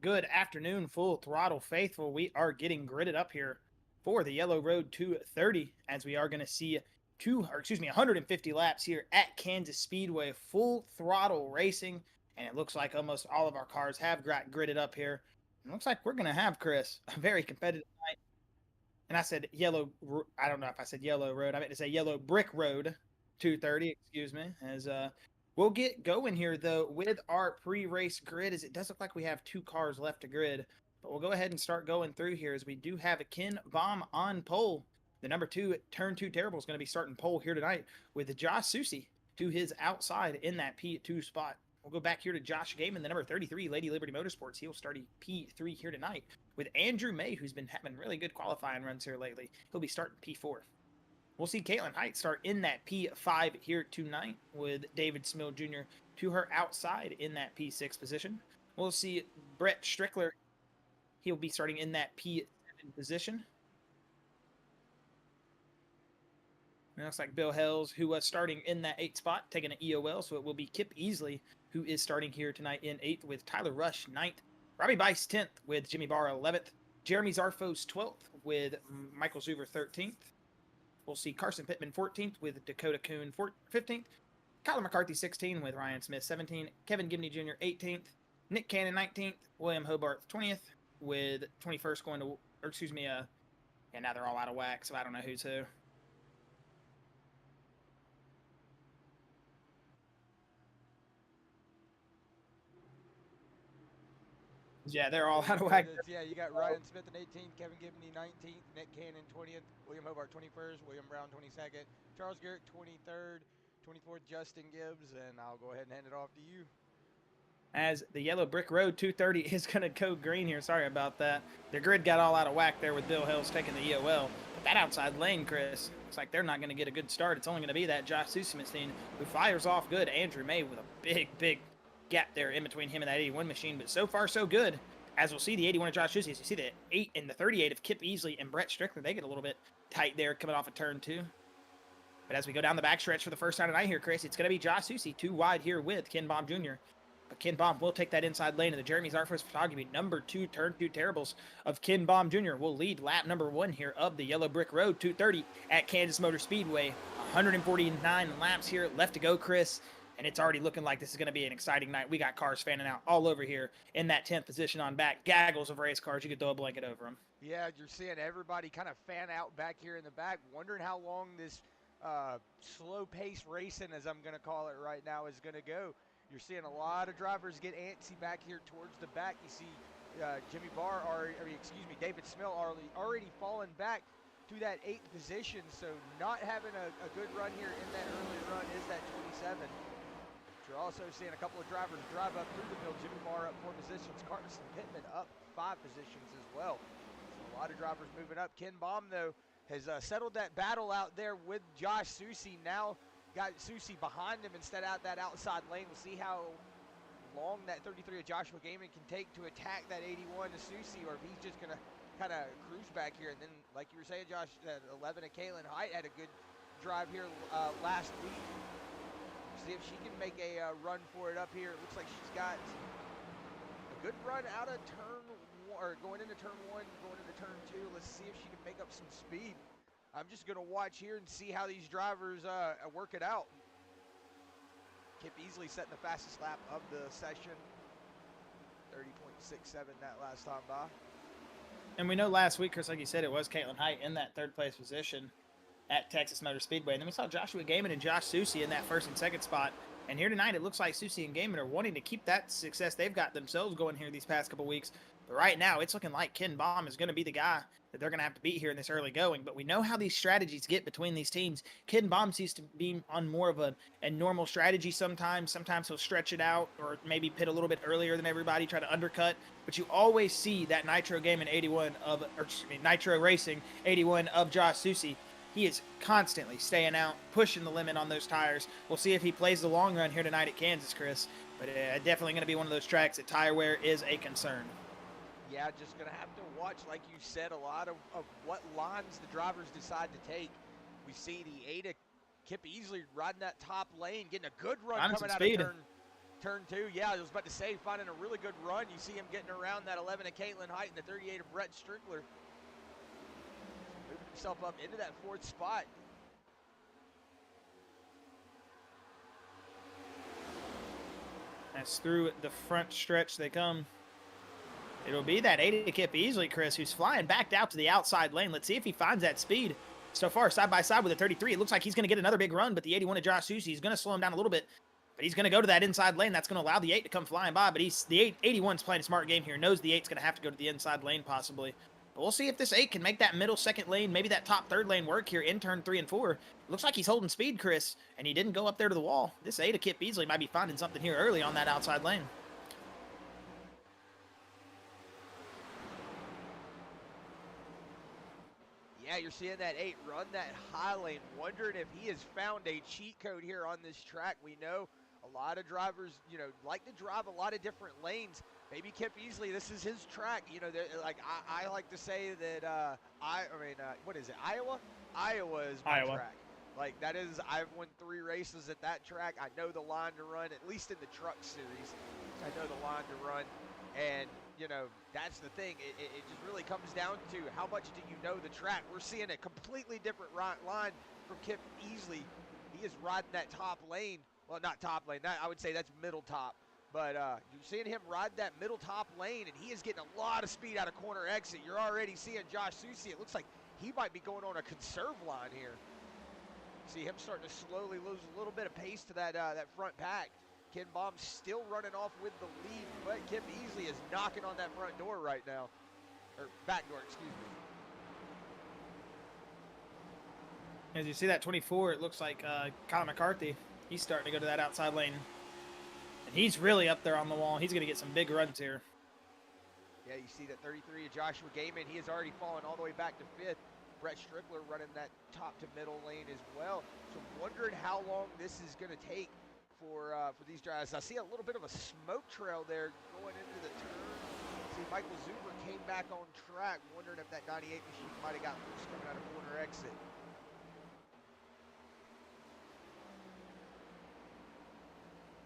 Good afternoon, full throttle faithful. We are getting gridded up here for the Yellow Road 230 as we are going to see 150 laps here at Kansas Speedway, full throttle racing. And it looks like almost all of our cars have got gridded up here. It looks like we're going to have, Chris, a very competitive night. And I said I don't know if I said Yellow Road. I meant to say Yellow Brick Road 230, excuse me, as we'll get going here, though, with our pre-race grid, as it does look like we have two cars left to grid. But we'll go ahead and start going through here, as we do have a Ken Baum on pole. The number 2 Turn 2 Terrible is going to be starting pole here tonight with Josh Susie to his outside in that P2 spot. We'll go back here to Josh Gaiman, the number 33 Lady Liberty Motorsports. He'll start P3 here tonight with Andrew May, who's been having really good qualifying runs here lately. He'll be starting P4. We'll see Caitlin Height start in that P5 here tonight with David Smill Jr. to her outside in that P6 position. We'll see Brett Strickler. He'll be starting in that P7 position. It looks like Bill Hells, who was starting in that 8th spot, taking an EOL, so it will be Kip Easley, who is starting here tonight in 8th with Tyler Rush 9th, Robbie Bice 10th with Jimmy Barr 11th, Jeremy Zarfos 12th with Michael Zuver 13th. We'll see Carson Pittman 14th with Dakota Kuhn 15th, Kyler McCarthy 16th with Ryan Smith 17th, Kevin Gibney Jr. 18th, Nick Cannon 19th, William Hobart 20th with 21st going to, now they're all out of whack, so I don't know who's who. Yeah, they're all out of whack. Yeah, you got Ryan Smith in 18th, Kevin Gibney 19th, Nick Cannon 20th, William Hobart 21st, William Brown 22nd, Charles Garrett 23rd, 24th Justin Gibbs, and I'll go ahead and hand it off to you. As the Yellow Brick Road 230 is going to go green here. Sorry about that. Their grid got all out of whack there with Bill Hills taking the EOL. But that outside lane, Chris, looks like they're not going to get a good start. It's only going to be that Josh Susie machine who fires off good. Andrew May with a big gap there in between him and that 81 machine. But so far, so good. As we'll see the 81 of Josh Susie, as you see the 8 and the 38 of Kip Easley and Brett Strickler, they get a little bit tight there coming off of turn 2. But as we go down the backstretch for the first time tonight here, Chris, it's going to be Josh Susie 2 wide here with Ken Baum Jr. But Ken Baum will take that inside lane, and the Jeremy Zarfos photography number 2 turn 2 terribles of Ken Baum Jr. will lead lap number 1 here of the Yellow Brick Road 230 at Kansas Motor Speedway. 149 laps here left to go, Chris, and it's already looking like this is going to be an exciting night. We got cars fanning out all over here in that 10th position on back. Gaggles of race cars. You could throw a blanket over them. Yeah, you're seeing everybody kind of fan out back here in the back, wondering how long this slow-paced racing, as I'm going to call it right now, is going to go. You're seeing a lot of drivers get antsy back here towards the back. You see David Smill already fallen back to that 8th position. So not having a good run here in that early run is that 27. But you're also seeing a couple of drivers drive up through the field. Jimmy Barr up 4 positions. Carson Pittman up 5 positions as well. So a lot of drivers moving up. Ken Baum, though, has settled that battle out there with Josh Susie. Now got Susie behind him instead out that outside lane. We'll see how long that 33 of Joshua Gaiman can take to attack that 81 to Susie, or if he's just going to kind of cruise back here. And then, like you were saying, Josh, that 11 of Caitlin Height had a good drive here last week. See if she can make a run for it up here. It looks like she's got a good run out of turn 1, or going into turn 1, going into turn 2. Let's see if she can make up some speed. I'm just going to watch here and see how these drivers work it out. Kip Easley setting the fastest lap of the session. 30.67 that last time by. And we know last week, Chris, like you said, it was Caitlin Height in that 3rd place position at Texas Motor Speedway. And then we saw Joshua Gaiman and Josh Susie in that 1st and 2nd spot. And here tonight, it looks like Susie and Gaiman are wanting to keep that success they've got themselves going here these past couple weeks. But right now, it's looking like Ken Baum is going to be the guy that they're going to have to beat here in this early going. But we know how these strategies get between these teams. Ken Baum seems to be on more of a natural strategy sometimes. Sometimes he'll stretch it out or maybe pit a little bit earlier than everybody, try to undercut. But you always see that Nitro game in 81 of, or excuse me, Nitro Racing 81 of Josh Susie. He is constantly staying out, pushing the limit on those tires. We'll see if he plays the long run here tonight at Kansas, Chris. But definitely going to be one of those tracks that tire wear is a concern. Yeah, just going to have to watch, like you said, a lot of what lines the drivers decide to take. We see the 8 of Kip Easley riding that top lane, getting a good run coming out of turn turn 2. Yeah, I was about to say, finding a really good run. You see him getting around that 11 of Caitlin Height and the 38 of Brett Strickler. Moving himself up into that 4th spot. As through the front stretch they come. It'll be that 8 to Kip Easley, Chris, who's flying back out to the outside lane. Let's see if he finds that speed. So far, side by side with the 33, it looks like he's going to get another big run, but the 81 of Josh Susie is going to slow him down a little bit. But he's going to go to that inside lane. That's going to allow the 8 to come flying by. But the 81's playing a smart game here. Knows the 8's going to have to go to the inside lane possibly. But we'll see if this 8 can make that middle second lane, maybe that top third lane work here in turn 3 and 4. Looks like he's holding speed, Chris, and he didn't go up there to the wall. This 8 of Kip Easley might be finding something here early on that outside lane. Yeah, you're seeing that 8 run that high lane, wondering if he has found a cheat code here on this track. We know a lot of drivers, you know, like to drive a lot of different lanes. Maybe Kip Easley, this is his track. You know, like I like to say that, what is it, Iowa? Iowa is my track. Like, that is, I've won 3 races at that track. I know the line to run, at least in the truck series. I know the line to run, and you know, that's the thing. It just really comes down to how much do you know the track. We're seeing a completely different line from Kip Easley. He is riding that top lane. Well, not top lane. I would say that's middle top. But you're seeing him ride that middle top lane, and he is getting a lot of speed out of corner exit. You're already seeing Josh Susie. It looks like he might be going on a conserve line here. See him starting to slowly lose a little bit of pace to that front pack. Ken Baum still running off with the lead, but Kip Easley is knocking on that front door right now. Or back door, excuse me. As you see that 24, it looks like Kyle McCarthy. He's starting to go to that outside lane. And he's really up there on the wall. He's going to get some big runs here. Yeah, you see that 33 of Joshua Gaiman. He has already fallen all the way back to 5th. Brett Strickler running that top to middle lane as well. So wondering how long this is going to take for these drivers. I see a little bit of a smoke trail there going into the turn. See, Michael Zuber came back on track, wondering if that 98 machine might have got loose coming out of corner exit.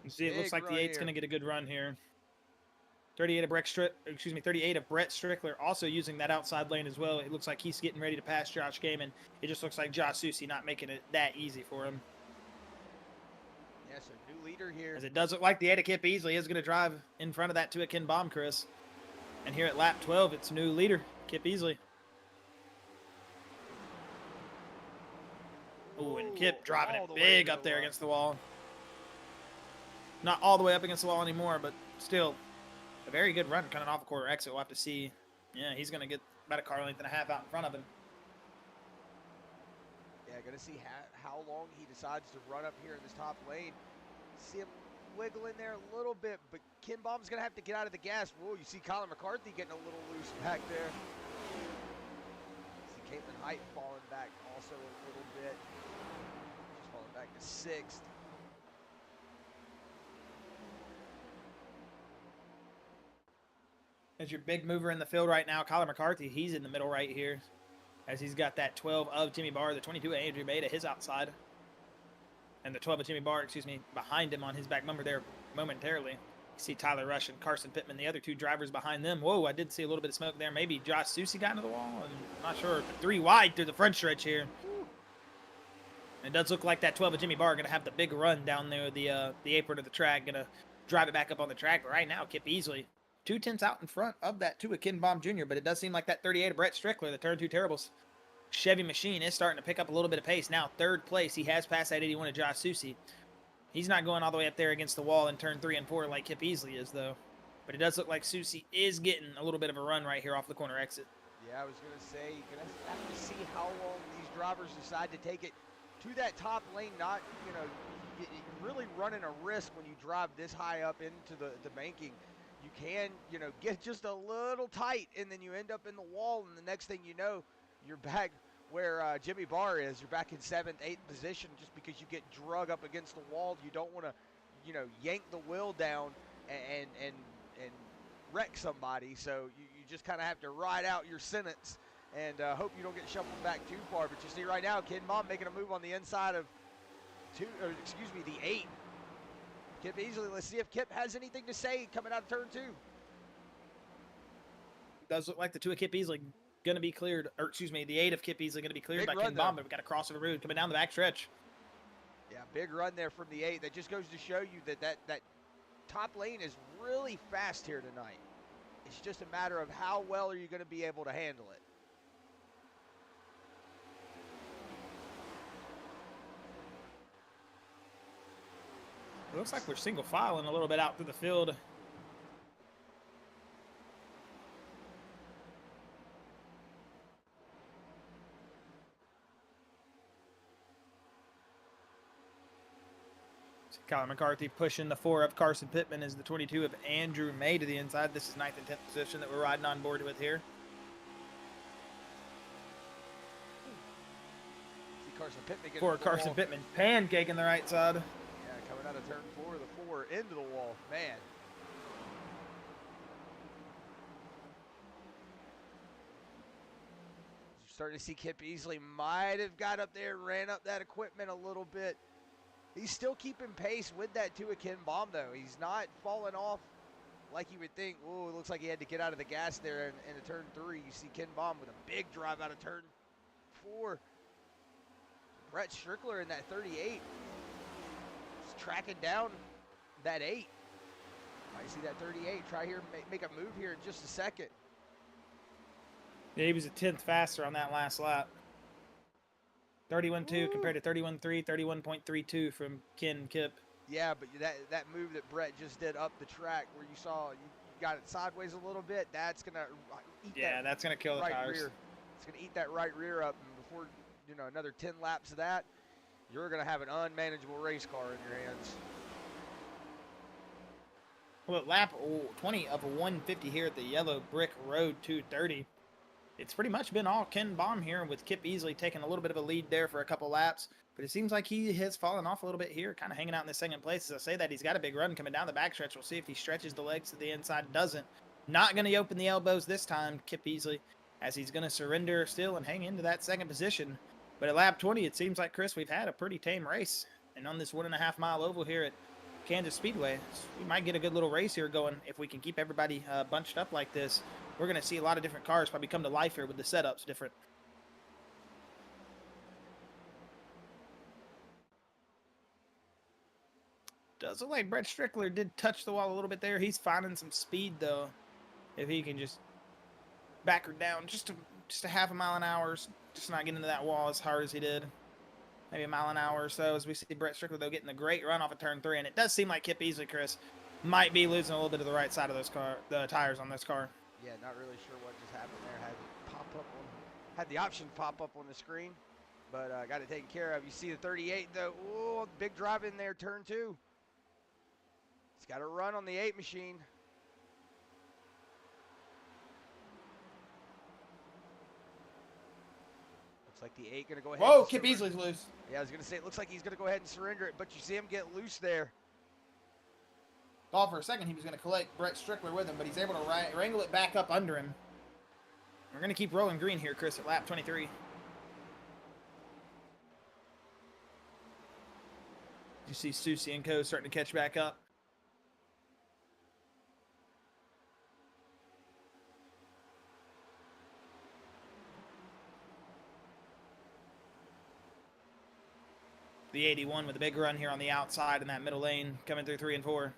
You see, it looks like the 8's going to get a good run here. 38 of Brett Strickler also using that outside lane as well. It looks like he's getting ready to pass Josh Gaiman. It just looks like Josh Susie not making it that easy for him. Yes, a new leader here. As it does look like the 8 of Kip Easley is going to drive in front of that 2 of Ken Baum, Chris. And here at lap 12, it's new leader, Kip Easley. Oh, and Kip driving it big up there against the wall. Not all the way up against the wall anymore, but still a very good run coming off a quarter exit. We'll have to see. Yeah, he's going to get about a car length and a half out in front of him. Yeah, going to see how long he decides to run up here in this top lane. See him wiggle in there a little bit, but Ken Baum's going to have to get out of the gas. Whoa, you see Colin McCarthy getting a little loose back there. See Caitlin Height falling back also a little bit. She's falling back to 6th. As your big mover in the field right now, Colin McCarthy, he's in the middle right here. As he's got that 12 of Jimmy Barr, the 22 of Andrew Beta, his outside. And the 12 of Jimmy Barr, behind him on his back bumper there momentarily. You see Tyler Rush and Carson Pittman, the other 2 drivers behind them. Whoa, I did see a little bit of smoke there. Maybe Josh Susie got into the wall. I'm not sure. 3 wide through the front stretch here. And it does look like that 12 of Jimmy Barr going to have the big run down there, the apron of the track. Going to drive it back up on the track. But right now, Kip Easley, 2/10 out in front of that 2 of Ken Baum Jr., but it does seem like that 38 of Brett Strickler, the turn 2 terribles Chevy machine, is starting to pick up a little bit of pace. Now, 3rd place, he has passed that 81 of Josh Susie. He's not going all the way up there against the wall in turn 3 and 4 like Kip Easley is, though. But it does look like Susie is getting a little bit of a run right here off the corner exit. Yeah, I was going to say, you're going to have to see how long these drivers decide to take it to that top lane. Not, you know, you're really running a risk when you drive this high up into the banking. You can, you know, get just a little tight, and then you end up in the wall, and the next thing you know, you're back where Jimmy Barr is. You're back in 7th, 8th position just because you get drug up against the wall. You don't want to, you know, yank the wheel down and wreck somebody. So you just kind of have to ride out your sentence and hope you don't get shuffled back too far. But you see right now, Ken Baum making a move on the inside of the 8. Kip Easley, let's see if Kip has anything to say coming out of turn 2. Does look like the 2 of Kip Easley going to be cleared, or excuse me, the 8 of Kip Easley going to be cleared Big by run, Ken Baum, but we got a crossover road coming down the back stretch. Yeah, big run there from the 8. That just goes to show you that top lane is really fast here tonight. It's just a matter of how well are you going to be able to handle it. It looks like we're single filing a little bit out through the field. Kyle McCarthy pushing the 4 of Carson Pittman is the 22 of Andrew May to the inside. This is 9th and 10th position that we're riding on board with here. See Carson Pittman getting For Carson Pittman, pancaking the right side. Yeah, coming out of turn 4, the 4 into the wall. Man. You're starting to see Kip Easley might have got up there, ran up that equipment a little bit. He's still keeping pace with that 2 of Ken Baum, though. He's not falling off like you would think. Oh, it looks like he had to get out of the gas there in a turn 3. You see Ken Baum with a big drive out of turn 4. Brett Strickler in that 38 is tracking down that 8. Might see that 38. Try here, make a move here in just a second. Yeah, he was a 10th faster on that last lap. 31.2 compared to 31.3, 31.32 from Ken and Kip. Yeah, but that move that Brett just did up the track where you saw you got it sideways a little bit, that's going to eat that's going to kill the right tires. rear. It's going to eat that right rear up, and before, another 10 laps of that, you're going to have an unmanageable race car in your hands. Well, at lap 20 of a 150 here at the Yellow Brick Road 230. It's pretty much been all Ken Baum here, with Kip Easley taking a little bit of a lead there for a couple laps. But it seems like he has fallen off a little bit here, kind of hanging out in the second place. As I say that, he's got a big run coming down the backstretch. We'll see if he stretches the legs to the inside. Doesn't. Not going to open the elbows this time, Kip Easley, as he's going to surrender still and hang into that second position. But at lap 20, it seems like, Chris, we've had a pretty tame race. And on this 1.5 mile oval here at Kansas Speedway, we might get a good little race here going if we can keep everybody bunched up like this. We're going to see a lot of different cars probably come to life here with the setups different. Does look like Brett Strickler did touch the wall a little bit there. He's finding some speed, though. If he can just back her down just a half a mile an hour, just not getting into that wall as hard as he did. Maybe a mile an hour or so, as we see Brett Strickler, though, getting a great run off of turn 3. And it does seem like Kip Easley, Chris, might be losing a little bit of the right side of the tires on this car. Yeah, not really sure what just happened there. Had the option pop up on the screen, but got it taken care of. You see the 38, though. Oh, big drive in there, turn 2. He's got a run on the 8 machine. Looks like the 8 going to go ahead. Whoa, Kip Easley's loose. Yeah, I was going to say, it looks like he's going to go ahead and surrender it, but you see him get loose there. Thought for a second he was going to collect Brett Strickler with him, but he's able to wrangle it back up under him. We're going to keep rolling green here, Chris, at lap 23. You see Susie and Co. starting to catch back up. The 81 with a big run here on the outside in that middle lane, coming through 3 and 4.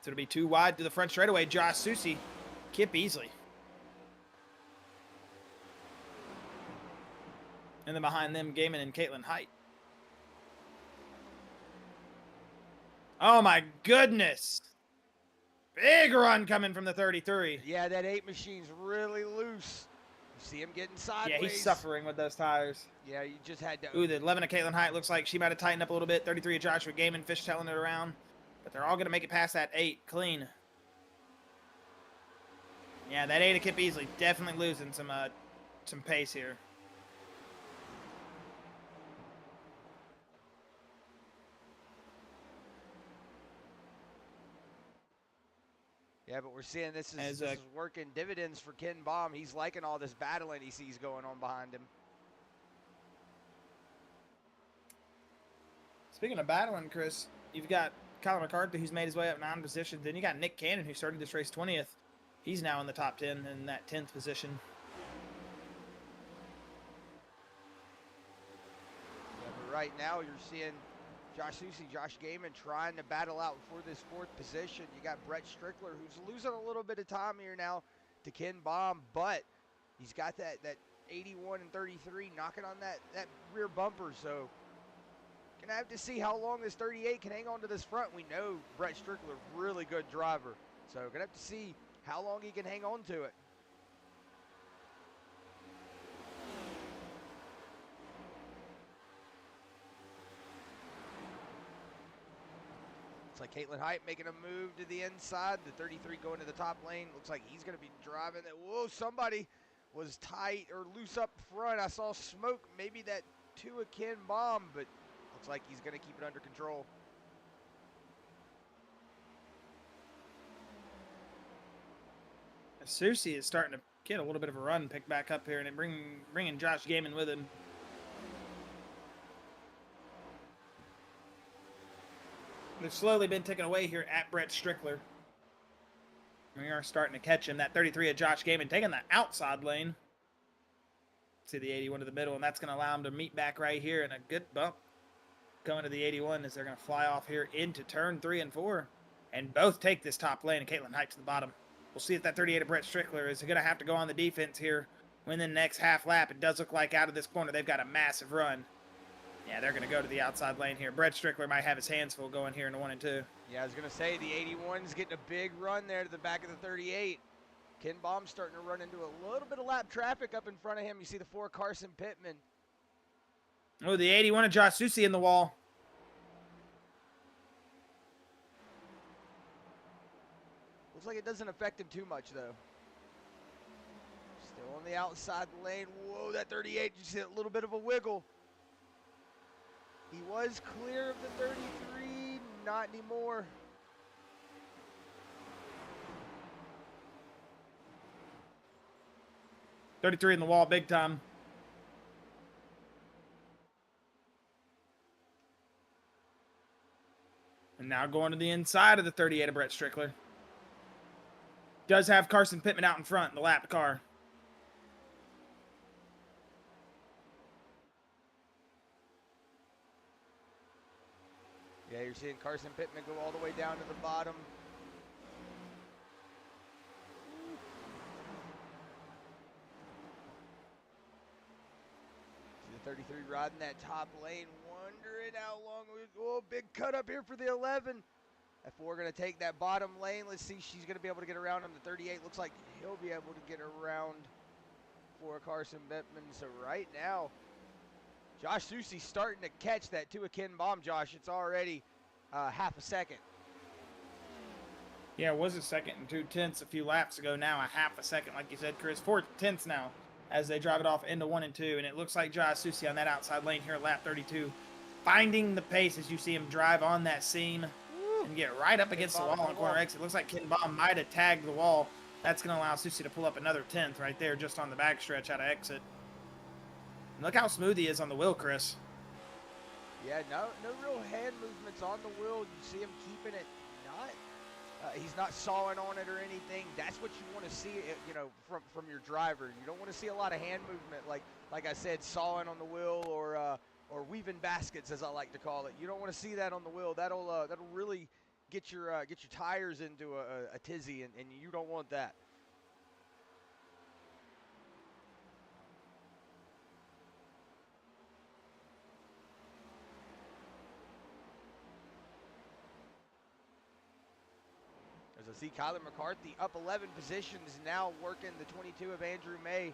So it'll be 2 wide to the front straightaway. Josh Susie, Kip Easley. And then behind them, Gaiman and Caitlin Height. Oh my goodness. Big run coming from the 33. Yeah, that 8 machine's really loose. You see him getting sideways. Yeah, he's suffering with those tires. Yeah, you just had to. Ooh, the 11 of Caitlin Height looks like she might have tightened up a little bit. 33 of Joshua Gaiman, fishtailing it around. But they're all going to make it past that 8 clean. Yeah, that 8 of Kip Easley definitely losing some pace here. Yeah, but we're seeing this is working dividends for Ken Baum. He's liking all this battling he sees going on behind him. Speaking of battling, Chris, you've got Colin McCarthy, who's made his way up 9 positions. Then you got Nick Cannon, who started this race 20th. He's now in the top 10 in that 10th position. Yeah, but right now you're seeing Josh Susie, Josh Gaiman trying to battle out for this 4th position. You got Brett Strickler, who's losing a little bit of time here now to Ken Baum, but he's got that 81 and 33 knocking on that rear bumper. So gonna have to see how long this 38 can hang on to this front. We know Brett Strickler, really good driver. So gonna have to see how long he can hang on to it. It's like Caitlin Height making a move to the inside. The 33 going to the top lane. Looks like he's going to be driving that. Whoa, somebody was tight or loose up front. I saw smoke, maybe that to a Ken Baum, but looks like he's going to keep it under control. Susie is starting to get a little bit of a run, pick back up here, and bringing Josh Gaiman with him. They've slowly been taken away here at Brett Strickler. We are starting to catch him. That 33 of Josh Gaiman taking the outside lane. See the 81 to the middle, and that's going to allow him to meet back right here, and a good bump going to the 81 as they're going to fly off here into turn 3 and 4, and both take this top lane, and Caitlin Height to the bottom. We'll see if that 38 of Brett Strickler is going to have to go on the defense here win the next half lap. It does look like out of this corner they've got a massive run. Yeah, they're going to go to the outside lane here. Brett Strickler might have his hands full going here in the 1 and 2. Yeah, I was going to say the 81's getting a big run there to the back of the 38. Ken Baum's starting to run into a little bit of lap traffic up in front of him. You see the 4 Carson Pittman. Oh, the 81 of Josh Susie in the wall. Looks like it doesn't affect him too much, though. Still on the outside lane. Whoa, that 38, you see a little bit of a wiggle. He was clear of the 33, not anymore. .33 in the wall, big time. And now going to the inside of the 38 of Brett Strickler. Does have Carson Pittman out in front in the lapped car. Yeah, you're seeing Carson Pittman go all the way down to the bottom. See the 33 riding that top lane, wondering how long we go. Big cut up here for the 11. If we're going to take that bottom lane, let's see, she's going to be able to get around him. The 38 looks like he'll be able to get around for Carson Pittman. So right now, Josh Susie's starting to catch that to a Ken Baum, Josh. It's already half a second. Yeah, it was a second and 2/10 a few laps ago. Now a half a second, like you said, Chris. 4/10 now as they drive it off into 1 and 2. And it looks like Josh Susie on that outside lane here at lap 32. Finding the pace as you see him drive on that seam and get right up against the wall on corner exit. Looks like Ken Baum might have tagged the wall. That's going to allow Susie to pull up another 10th right there just on the backstretch out of exit. And look how smooth he is on the wheel, Chris. Yeah, no real hand movements on the wheel. You see him keeping it not, he's not sawing on it or anything. That's what you want to see, you know, from your driver. You don't want to see a lot of hand movement, like I said, sawing on the wheel or weaving baskets, as I like to call it. You don't want to see that on the wheel. That'll really get your tires into a tizzy, and you don't want that. As I see Kyler McCarthy up 11 positions, now working the 22 of Andrew May.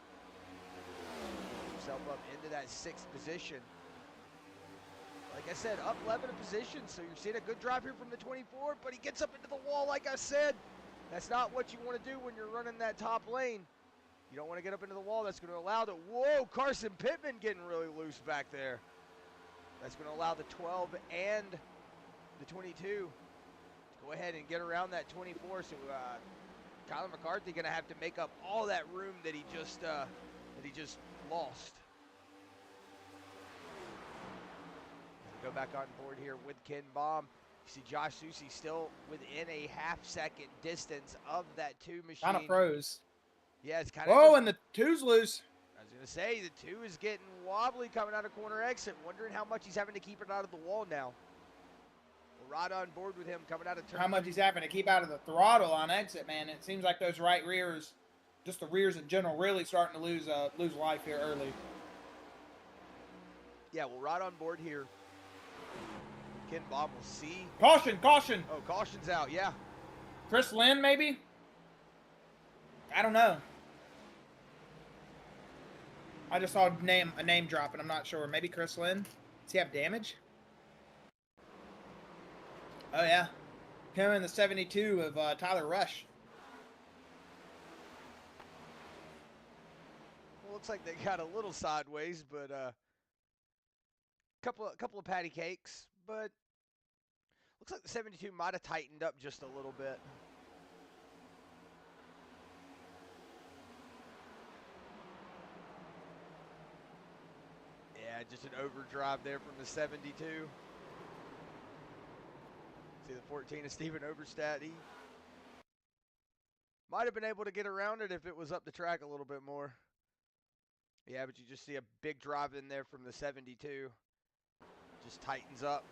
Himself up into that 6th position. Like I said, up 11 positions, so you're seeing a good drive here from the 24, but he gets up into the wall, like I said. That's not what you want to do when you're running that top lane. You don't want to get up into the wall. That's going to allow the, whoa, Carson Pittman getting really loose back there. That's going to allow the 12 and the 22 to go ahead and get around that 24. So Kyler McCarthy going to have to make up all that room that he just lost. Go back on board here with Ken Baum. You see Josh Susie still within a half-second distance of that 2 machine. Kind of froze. Yeah, it's kind of. Whoa, and the 2's loose. I was going to say, the 2 is getting wobbly coming out of corner exit. Wondering how much he's having to keep it out of the wall now. We're right on board with him coming out of turn. How much he's having to keep out of the throttle on exit, man. It seems like those right rears, just the rears in general, really starting to lose life here early. Yeah, we're right on board here. Ken Baum will see. Caution, caution. Oh, caution's out, yeah. Chris Lynn, maybe? I don't know. I just saw a name drop, and I'm not sure. Maybe Chris Lynn? Does he have damage? Oh, yeah. Him in the 72 of Tyler Rush. Well, looks like they got a little sideways, but couple of patty cakes, but looks like the 72 might have tightened up just a little bit. Yeah, just an overdrive there from the 72. See the 14 of Steven Overstat. He might have been able to get around it if it was up the track a little bit more. Yeah, but you just see a big drive in there from the 72. Just tightens up.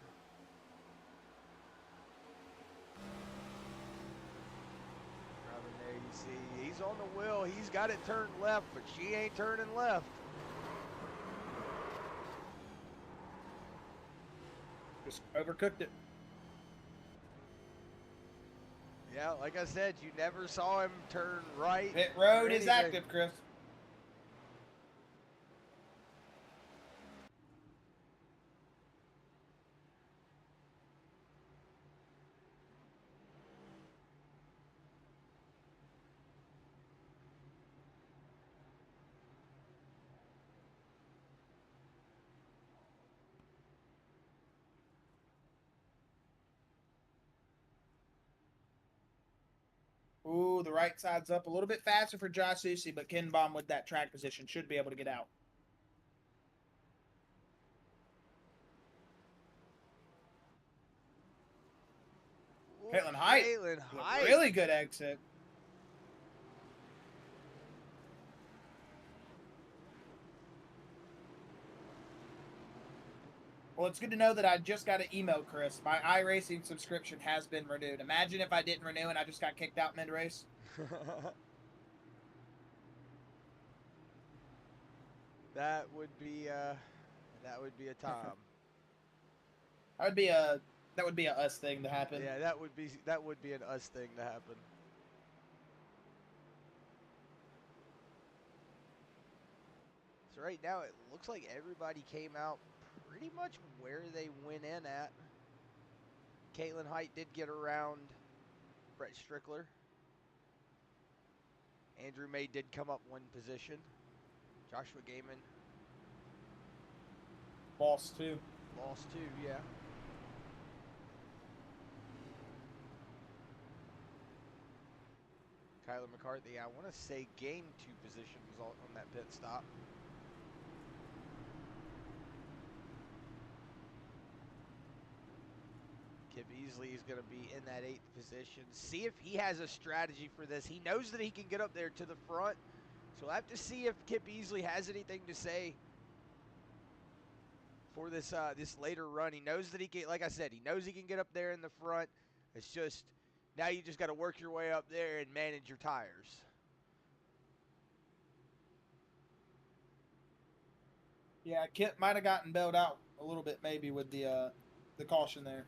Driving there, you see he's on the wheel. He's got it turned left, but she ain't turning left. Just overcooked it. Yeah, like I said, you never saw him turn right. Pit road is active, Chris. Ooh, the right side's up a little bit faster for Josh Susie, but Ken Baum with that track position should be able to get out. Ooh, Caitlin Height. Caitlin Height. Really good exit. Well, it's good to know that I just got an email, Chris. My iRacing subscription has been renewed. Imagine if I didn't renew and I just got kicked out mid-race. That would be a time. That would be a us thing to happen. Yeah, that would be an us thing to happen. So right now it looks like everybody came out pretty much where they went in at. Caitlin Height did get around Brett Strickler. Andrew May did come up one position. Joshua Gaiman Lost two, yeah. Kyler McCarthy, I want to say gained 2 positions on that pit stop. Kip Easley is going to be in that 8th position. See if he has a strategy for this. He knows that he can get up there to the front. So we'll have to see if Kip Easley has anything to say for this this later run. He knows that he can, like I said, he knows he can get up there in the front. It's just, now you just got to work your way up there and manage your tires. Yeah, Kip might have gotten bailed out a little bit maybe with the caution there.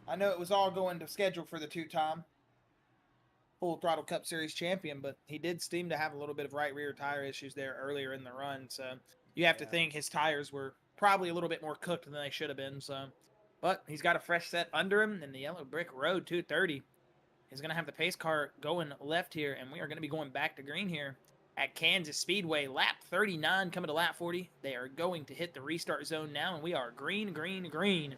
I know it was all going to schedule for the 2-time Full Throttle Cup Series champion, but he did seem to have a little bit of right rear tire issues there earlier in the run. So you have to think his tires were probably a little bit more cooked than they should have been. So, but he's got a fresh set under him, and the Yellow Brick Road 230 is going to have the pace car going left here, and we are going to be going back to green here at Kansas Speedway. Lap 39 coming to lap 40. They are going to hit the restart zone now, and we are green, green, green.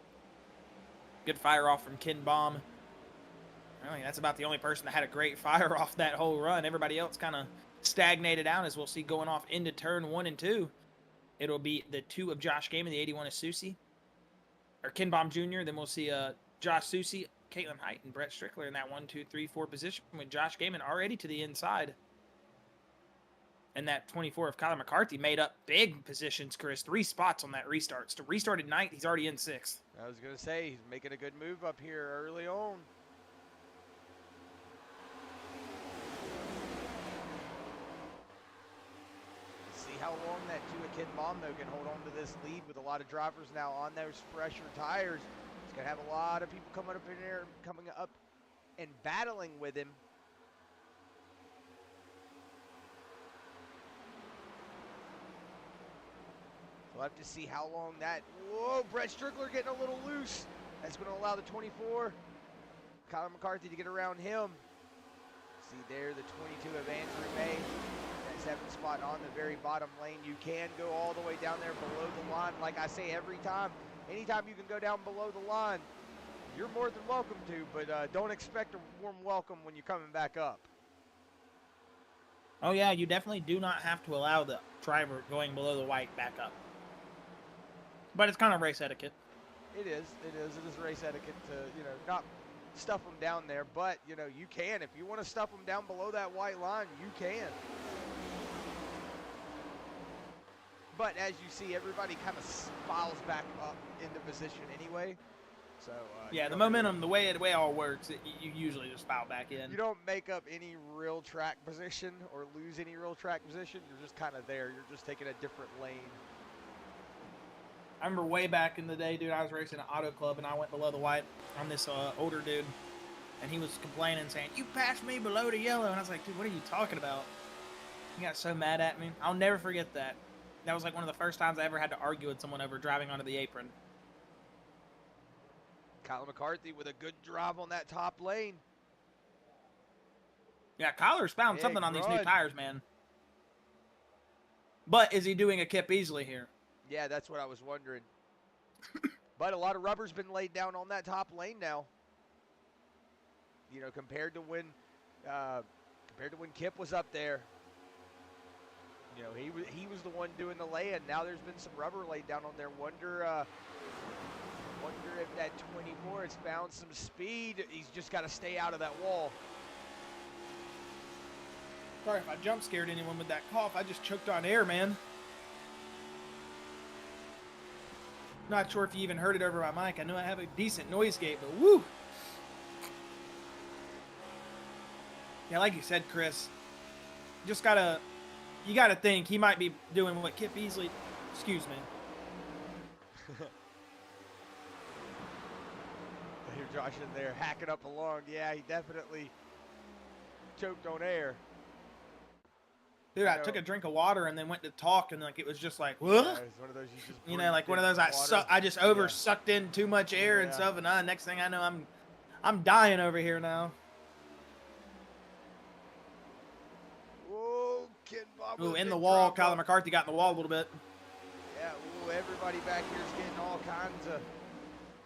Good fire off from Ken Baum. Really, that's about the only person that had a great fire off that whole run. Everybody else kind of stagnated out, as we'll see going off into turn 1 and 2. it'll be the 2 of Josh Gaiman, the 81 of Susie, or Ken Baum Jr. Then we'll see Josh Susie, Caitlin Height, and Brett Strickler in that 1, 2, 3, 4 position with Josh Gaiman already to the inside. And that 24 of Kyler McCarthy made up big positions, Chris. 3 spots on that restart. To restart at 9th, he's already in 6th. I was going to say, he's making a good move up here early on. Let's see how long that 2 of Ken Baum, though, can hold on to this lead with a lot of drivers now on those fresher tires. He's going to have a lot of people coming up in there, coming up and battling with him. We'll have to see how long that. Whoa, Brett Strickler getting a little loose. That's going to allow the 24, Kyler McCarthy, to get around him. See there, the 22 of Andrew May. That 7th spot on the very bottom lane. You can go all the way down there below the line. Like I say every time, anytime you can go down below the line, you're more than welcome to, but don't expect a warm welcome when you're coming back up. Oh, yeah, you definitely do not have to allow the driver going below the white back up. But it's kind of race etiquette. It is race etiquette to, not stuff them down there, but, you can. If you want to stuff them down below that white line, you can. But as you see, everybody kind of files back up into position anyway. So yeah, the momentum, the way it all works, you usually just file back in. You don't make up any real track position or lose any real track position. You're just kind of there. You're just taking a different lane. I remember way back in the day, dude, I was racing an auto club, and I went below the white on this older dude, and he was complaining, saying, "You passed me below the yellow," and I was like, dude, what are you talking about? He got so mad at me. I'll never forget that. That was like one of the first times I ever had to argue with someone over driving onto the apron. Kyler McCarthy with a good drive on that top lane. Yeah, Kyler's found something on these new tires, man. But is he doing a Kip Easley here? Yeah, that's what I was wondering. But a lot of rubber's been laid down on that top lane now. Compared to when Kip was up there. He was the one doing the lay-in. Now there's been some rubber laid down on there. Wonder if that 24 has found some speed. He's just got to stay out of that wall. Sorry if I jump scared anyone with that cough. I just choked on air, man. Not sure if you even heard it over my mic. I know I have a decent noise gate, but woo! Yeah, like you said, Chris, you gotta think he might be doing what Kip Easley, excuse me. Here, Josh in there hacking up along. Yeah, he definitely choked on air. Dude, I took a drink of water and then went to talk, and it was just like, what? Yeah, it's one of those you just one of those I just sucked in too much air and stuff, and next thing I know, I'm dying over here now. Whoa, Ken Bob. Ooh, in the wall. Kyler McCarthy got in the wall a little bit. Yeah, ooh, everybody back here is getting all kinds of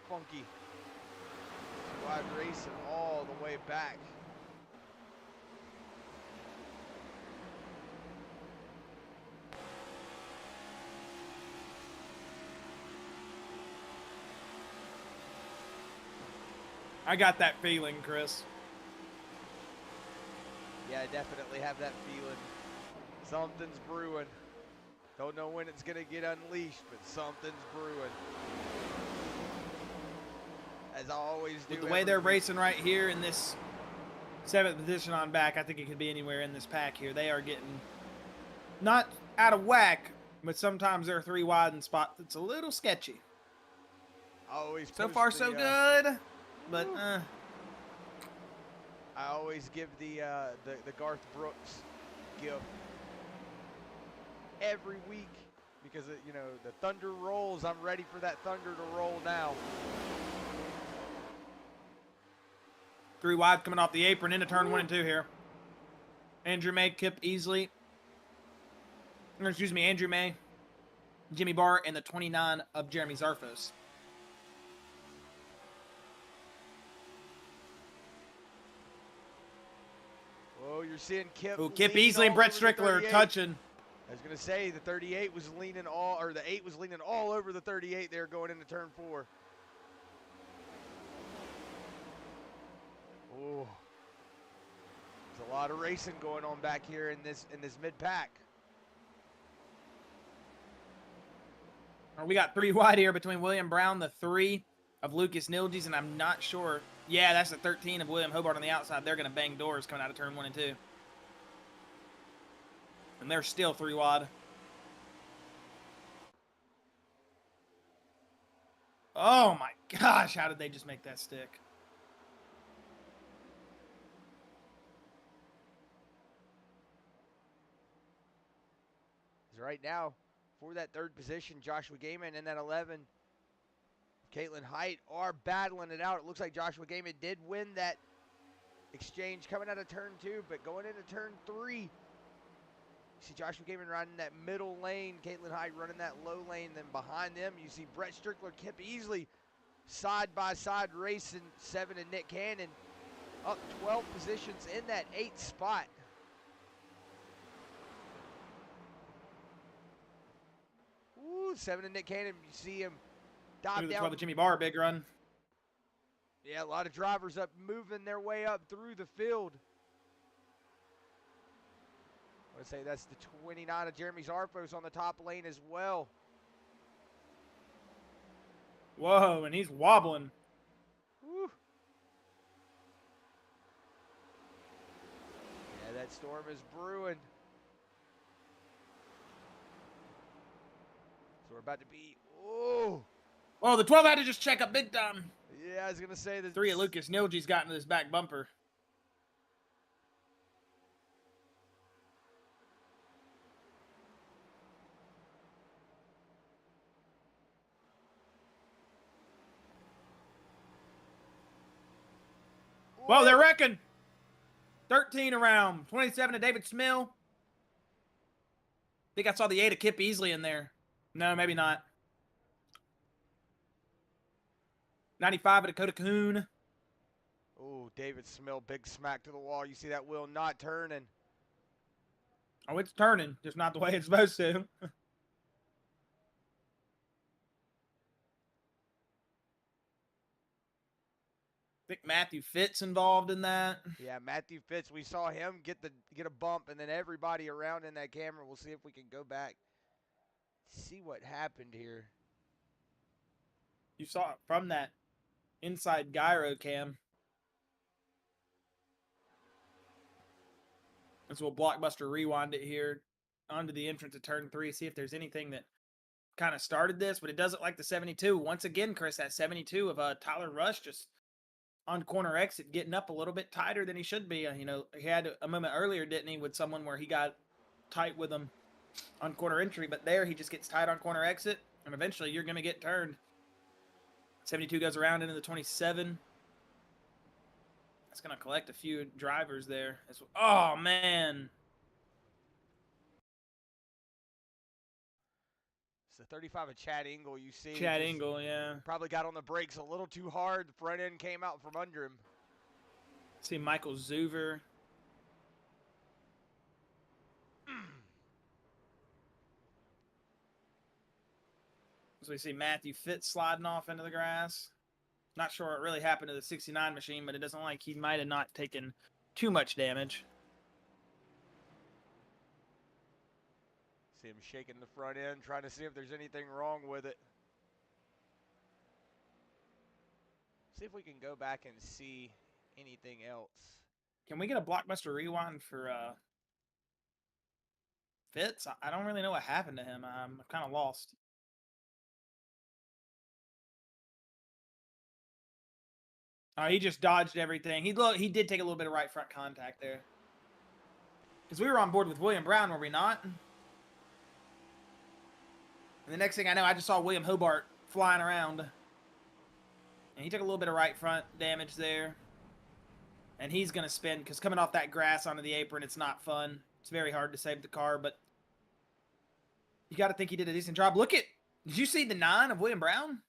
funky. Wide racing all the way back. I got that feeling, Chris. Yeah, I definitely have that feeling. Something's brewing. Don't know when it's going to get unleashed, but something's brewing. As I always do. With the way they're racing right here in this 7th position on back, I think it could be anywhere in this pack here. They are getting not out of whack, but sometimes they're 3 wide in spot that's a little sketchy. So far, so good. But I always give the Garth Brooks gift every week because the thunder rolls. I'm ready for that thunder to roll now. 3 wide coming off the apron into turn 1 and 2 here. Andrew May, Kip Easley. Andrew May, Jimmy Barr, and the 29 of Jeremy Zarfos. Oh, you're seeing Kip. Kip Easley and Brett Strickler touching. was going to say the 38 was leaning all, or the 8 was leaning all over the 38 there going into turn 4. Oh, there's a lot of racing going on back here in this mid pack. We got 3 wide here between William Brown, the 3 of Lucas Nilges, and I'm not sure. Yeah, that's the 13 of William Hobart on the outside. They're going to bang doors coming out of turn 1 and 2. And they're still 3 wide. Oh my gosh, how did they just make that stick? Right now, for that 3rd position, Joshua Gaiman and that 11, Caitlin Height are battling it out. It looks like Joshua Gaiman did win that exchange coming out of turn 2, but going into turn 3, you see Joshua Gaiman riding that middle lane, Caitlin Height running that low lane. Then behind them, you see Brett Strickler, Kip Easley, side by side racing. 7 and Nick Cannon up 12 positions in that 8th spot. Ooh, 7 and Nick Cannon, you see him dive down. The Jimmy Barr big run. Yeah, a lot of drivers up moving their way up through the field. I want to say that's the 29 of Jeremy Zarfos on the top lane as well. Whoa, and he's wobbling. Woo. Yeah, that storm is brewing. So we're about to be, oh. Well, the 12 had to just check up big time. Yeah, I was going to say that. 3 of Lucas Nilges got into this back bumper. Whoa, they're wrecking. 13 around. 27 to David Smill. I think I saw the 8 of Kip Easley in there. No, maybe not. 95 of Dakota Coon. Oh, David Smill, big smack to the wall. You see that wheel not turning. Oh, it's turning, just not the way it's supposed to. I think Matthew Fitz involved in that. Yeah, Matthew Fitz. We saw him get a bump, and then everybody around in that camera. We'll see if we can go back, see what happened here. You saw it from that inside gyro cam. So we'll blockbuster rewind it here onto the entrance of turn 3. See if there's anything that kind of started this, but it doesn't like the 72. Once again, Chris, that 72 of Tyler Rush just on corner exit, getting up a little bit tighter than he should be. You know, he had a moment earlier, didn't he, with someone where he got tight with him on corner entry, but there he just gets tight on corner exit, and eventually you're going to get turned. 72 goes around into the 27. That's going to collect a few drivers there. Oh, man. It's the 35 of Chad Engel, you see. Chad Engel, yeah. Probably got on the brakes a little too hard. The front end came out from under him. See Michael Zuver. So we see Matthew Fitz sliding off into the grass. Not sure what really happened to the 69 machine, but it doesn't like he might have not taken too much damage. See him shaking the front end, trying to see if there's anything wrong with it. See if we can go back and see anything else. Can we get a blockbuster rewind for Fitz? I don't really know what happened to him. I'm kind of lost. Oh, he just dodged everything. He did take a little bit of right front contact there. Because we were on board with William Brown, were we not? And the next thing I know, I just saw William Hobart flying around. And he took a little bit of right front damage there. And he's going to spin, because coming off that grass onto the apron, it's not fun. It's very hard to save the car, but you got to think he did a decent job. Look at, did you see the 9 of William Brown?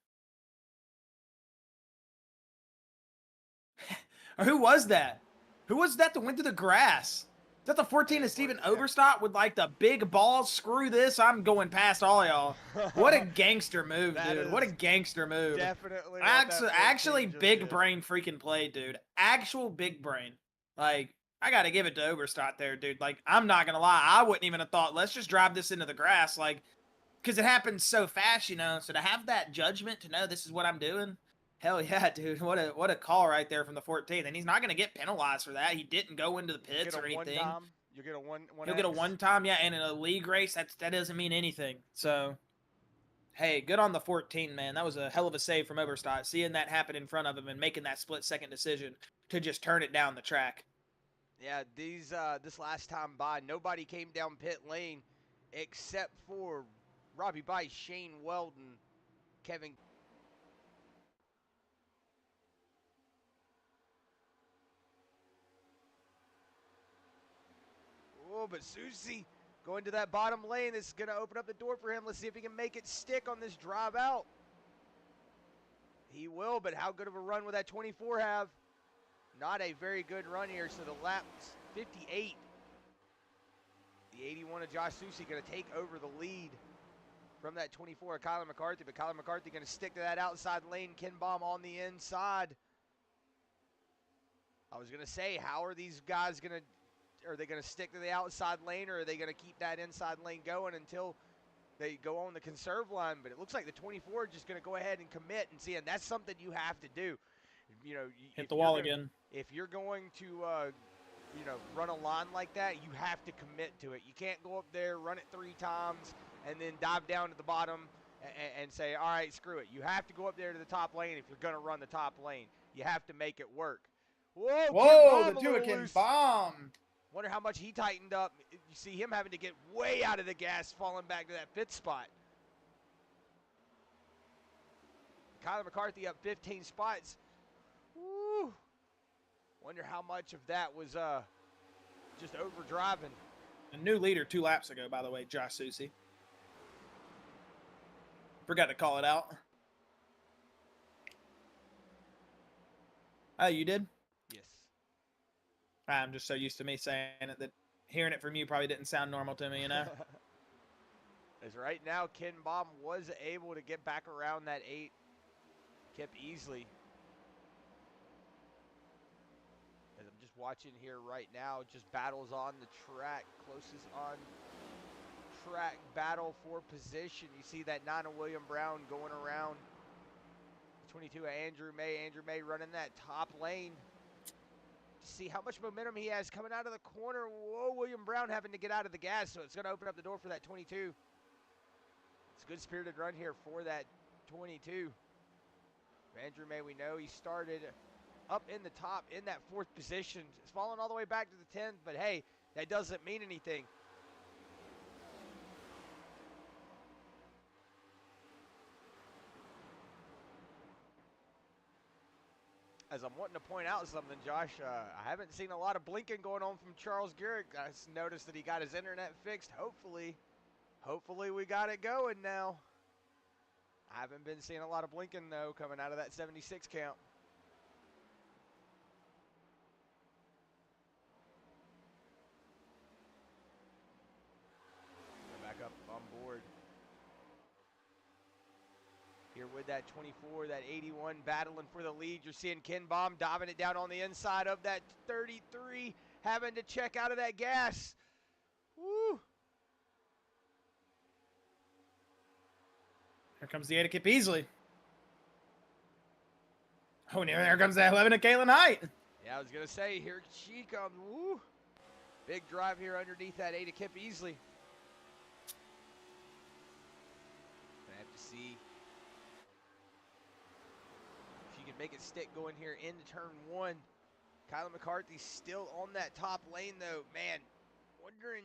Or who was that? Who was that went through the grass? Is that the 14 Yeah, of Steven yeah. Overstock with like the big balls? Screw this. I'm going past all y'all. What a gangster move, That dude. is What a gangster move. definitely what that 14 Actually just big did. brain freaking play, dude. Actual big brain. Like, I got to give it to Overstock there, dude. Like, I'm not going to lie. I wouldn't even have thought, let's just drive this into the grass. Like, because it happens so fast, you know. So to have that judgment to know this is what I'm doing, hell yeah, dude. What a call right there from the 14th. And he's not going to get penalized for that. He didn't go into the pits or anything. You get a one He'll get a one time, yeah, and in a league race, that doesn't mean anything. So, hey, good on the 14, man. That was a hell of a save from Overstock. Seeing that happen in front of him and making that split-second decision to just turn it down the track. Yeah, this last time by, nobody came down pit lane except for Robbie Bice, Shane Weldon, Kevin. Oh, but Susie going to that bottom lane. This is going to open up the door for him. Let's see if he can make it stick on this drive out. He will, but how good of a run will that 24 have? Not a very good run here, so the lap's 58. The 81 of Josh Susie going to take over the lead from that 24 of Kyler McCarthy, but Kyler McCarthy going to stick to that outside lane. Ken Baum on the inside. I was going to say, how are these guys going to, are they going to stick to the outside lane, or are they going to keep that inside lane going until they go on the conserve line? But it looks like the 24 is just going to go ahead and commit and see, and that's something you have to do. You know, hit the wall again. If you're going to, you know, run a line like that, you have to commit to it. You can't go up there, run it 3 times, and then dive down to the bottom and say, all right, screw it. You have to go up there to the top lane if you're going to run the top lane. You have to make it work. Whoa, the two Ken Baum. Wonder how much he tightened up. You see him having to get way out of the gas, falling back to that pit spot. Kyler McCarthy up 15 spots. Woo. Wonder how much of that was just over driving. A new leader 2 laps ago, by the way, Josh Susie. Forgot to call it out. Oh, you did? Yes. I'm just so used to me saying it that hearing it from you probably didn't sound normal to me, you know? As right now, Ken Baum was able to get back around that 8. Kept easily. As I'm just watching here right now, just battles on the track. Closest on track battle for position. You see that 9 of William Brown going around. 22 of Andrew May. Andrew May running that top lane. See how much momentum he has coming out of the corner. Whoa, William Brown having to get out of the gas, so it's going to open up the door for that 22. It's a good spirited run here for that 22. Andrew May, we know he started up in the top in that 4th position. It's fallen all the way back to the 10th, but hey, that doesn't mean anything. As I'm wanting to point out something, Josh, I haven't seen a lot of blinking going on from Charles Garrick. I just noticed that he got his internet fixed. Hopefully we got it going now. I haven't been seeing a lot of blinking, though, coming out of that 76 count. Back up on board. Here with that 24, that 81 battling for the lead. You're seeing Ken Baum diving it down on the inside of that 33, having to check out of that gas. Woo! Here comes the 8 of Kip Easley. Oh, and there comes that 11 of Kalen Height. Yeah, I was going to say, here she comes. Woo! Big drive here underneath that 8 of Kip Easley. Gonna have to see if she can make it stick going here into turn 1. Kyler McCarthy still on that top lane, though. Man, wondering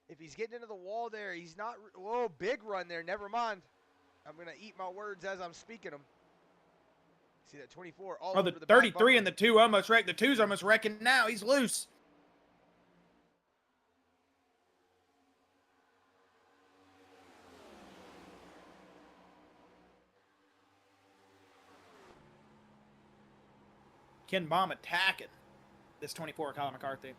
if he's getting into the wall there. He's not. Whoa, big run there. Never mind. I'm going to eat my words as I'm speaking them. See that 24 all over the 33 and the 2 almost wrecked. The 2's almost wrecking now. He's loose. Ken Baum attacking this 24 Colin McCarthy.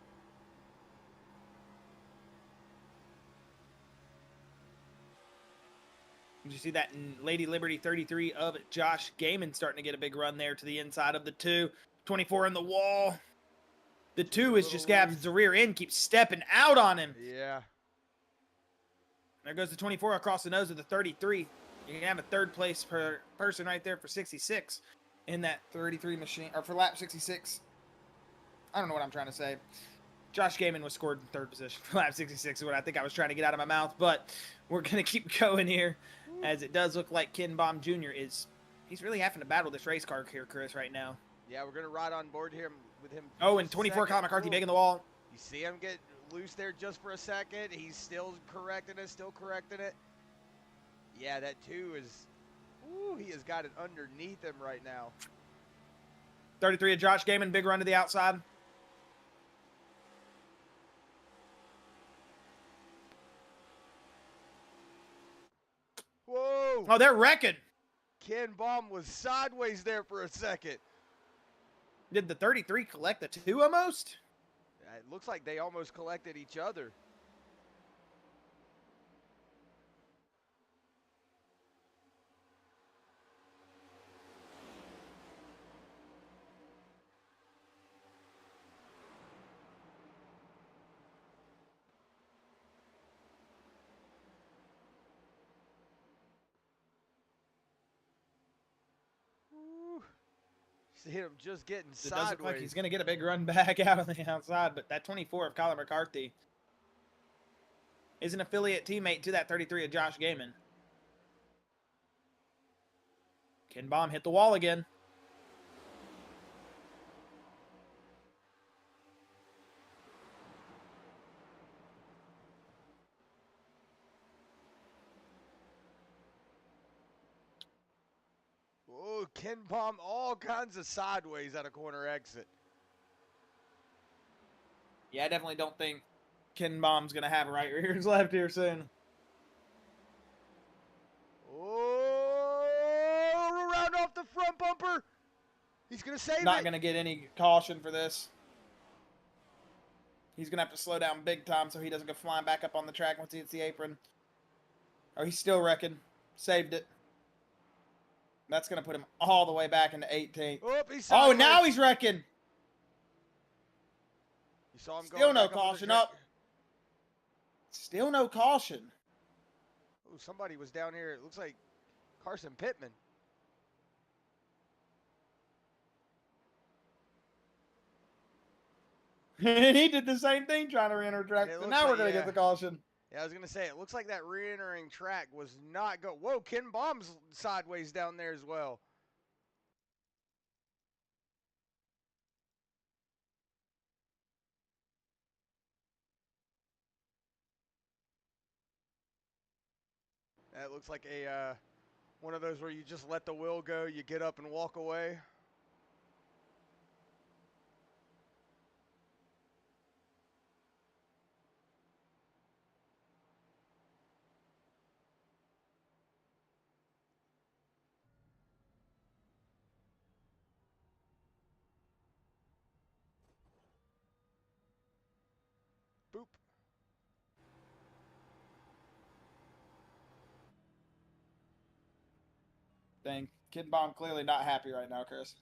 You see that Lady Liberty 33 of Josh Gaiman starting to get a big run there to the inside of the 2. 24 in the wall. The 2 is just gaps the rear end, keeps stepping out on him. Yeah. There goes the 24 across the nose of the 33. You can have a third place per person right there for 66 in that 33 machine, or for lap 66. I don't know what I'm trying to say. Josh Gaiman was scored in third position for lap 66 is what I think I was trying to get out of my mouth, but we're going to keep going here as it does look like Ken Baum Jr. he's really having to battle this race car here, Chris, right now. Yeah, we're going to ride on board here with him. Oh, and 24 Kyle McCarthy big in the wall. You see him get loose there just for a second. He's still correcting it, Yeah, that 2 is, he has got it underneath him right now. 33 of Josh Gaiman, big run to the outside. Whoa! Oh, they're wrecking. Ken Baum was sideways there for a second. Did the 33 collect the 2 almost? It looks like they almost collected each other. See him just getting sideways. It does look like he's going to get a big run back out on the outside, but that 24 of Colin McCarthy is an affiliate teammate to that 33 of Josh Gaiman. Ken Baum hit the wall again. Oh, Ken Baum all kinds of sideways at a corner exit. Yeah, I definitely don't think Ken Baum's going to have right rears left here soon. Oh, around off the front bumper. He's going to save it. Not going to get any caution for this. He's going to have to slow down big time so he doesn't go flying back up on the track once he hits the apron. Oh, he's still wrecking. Saved it. That's going to put him all the way back into 18th. Oh, now he's wrecking. You saw him still no caution up. Still no caution. Oh, somebody was down here. It looks like Carson Pittman. And he did the same thing trying to re-enter track. So now we're going to get the caution. Yeah, I was going to say, it looks like that re-entering track was not good. Whoa, Ken Baum's sideways down there as well. That looks like a one of those where you just let the wheel go, you get up and walk away. Boop. Dang, Ken Baum clearly not happy right now, Chris.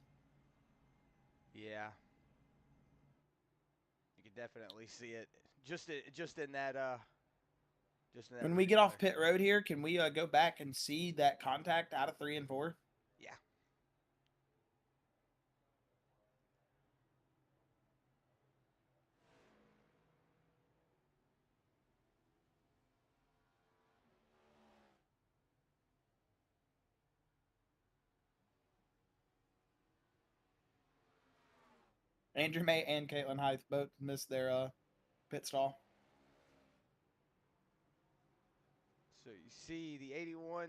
Yeah. You can definitely see it. Just in that when we get off pit road here, can we go back and see that contact out of 3 and 4? Yeah. Andrew May and Caitlin Hythe both missed their pit stall. So you see the 81,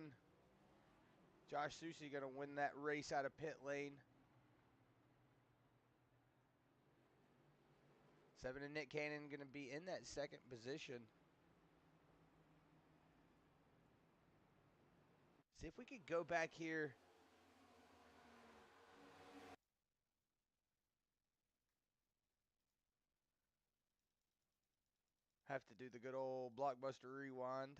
Josh Susi going to win that race out of pit lane. 7 and Nick Cannon going to be in that second position. See if we could go back here. Have to do the good old blockbuster rewind.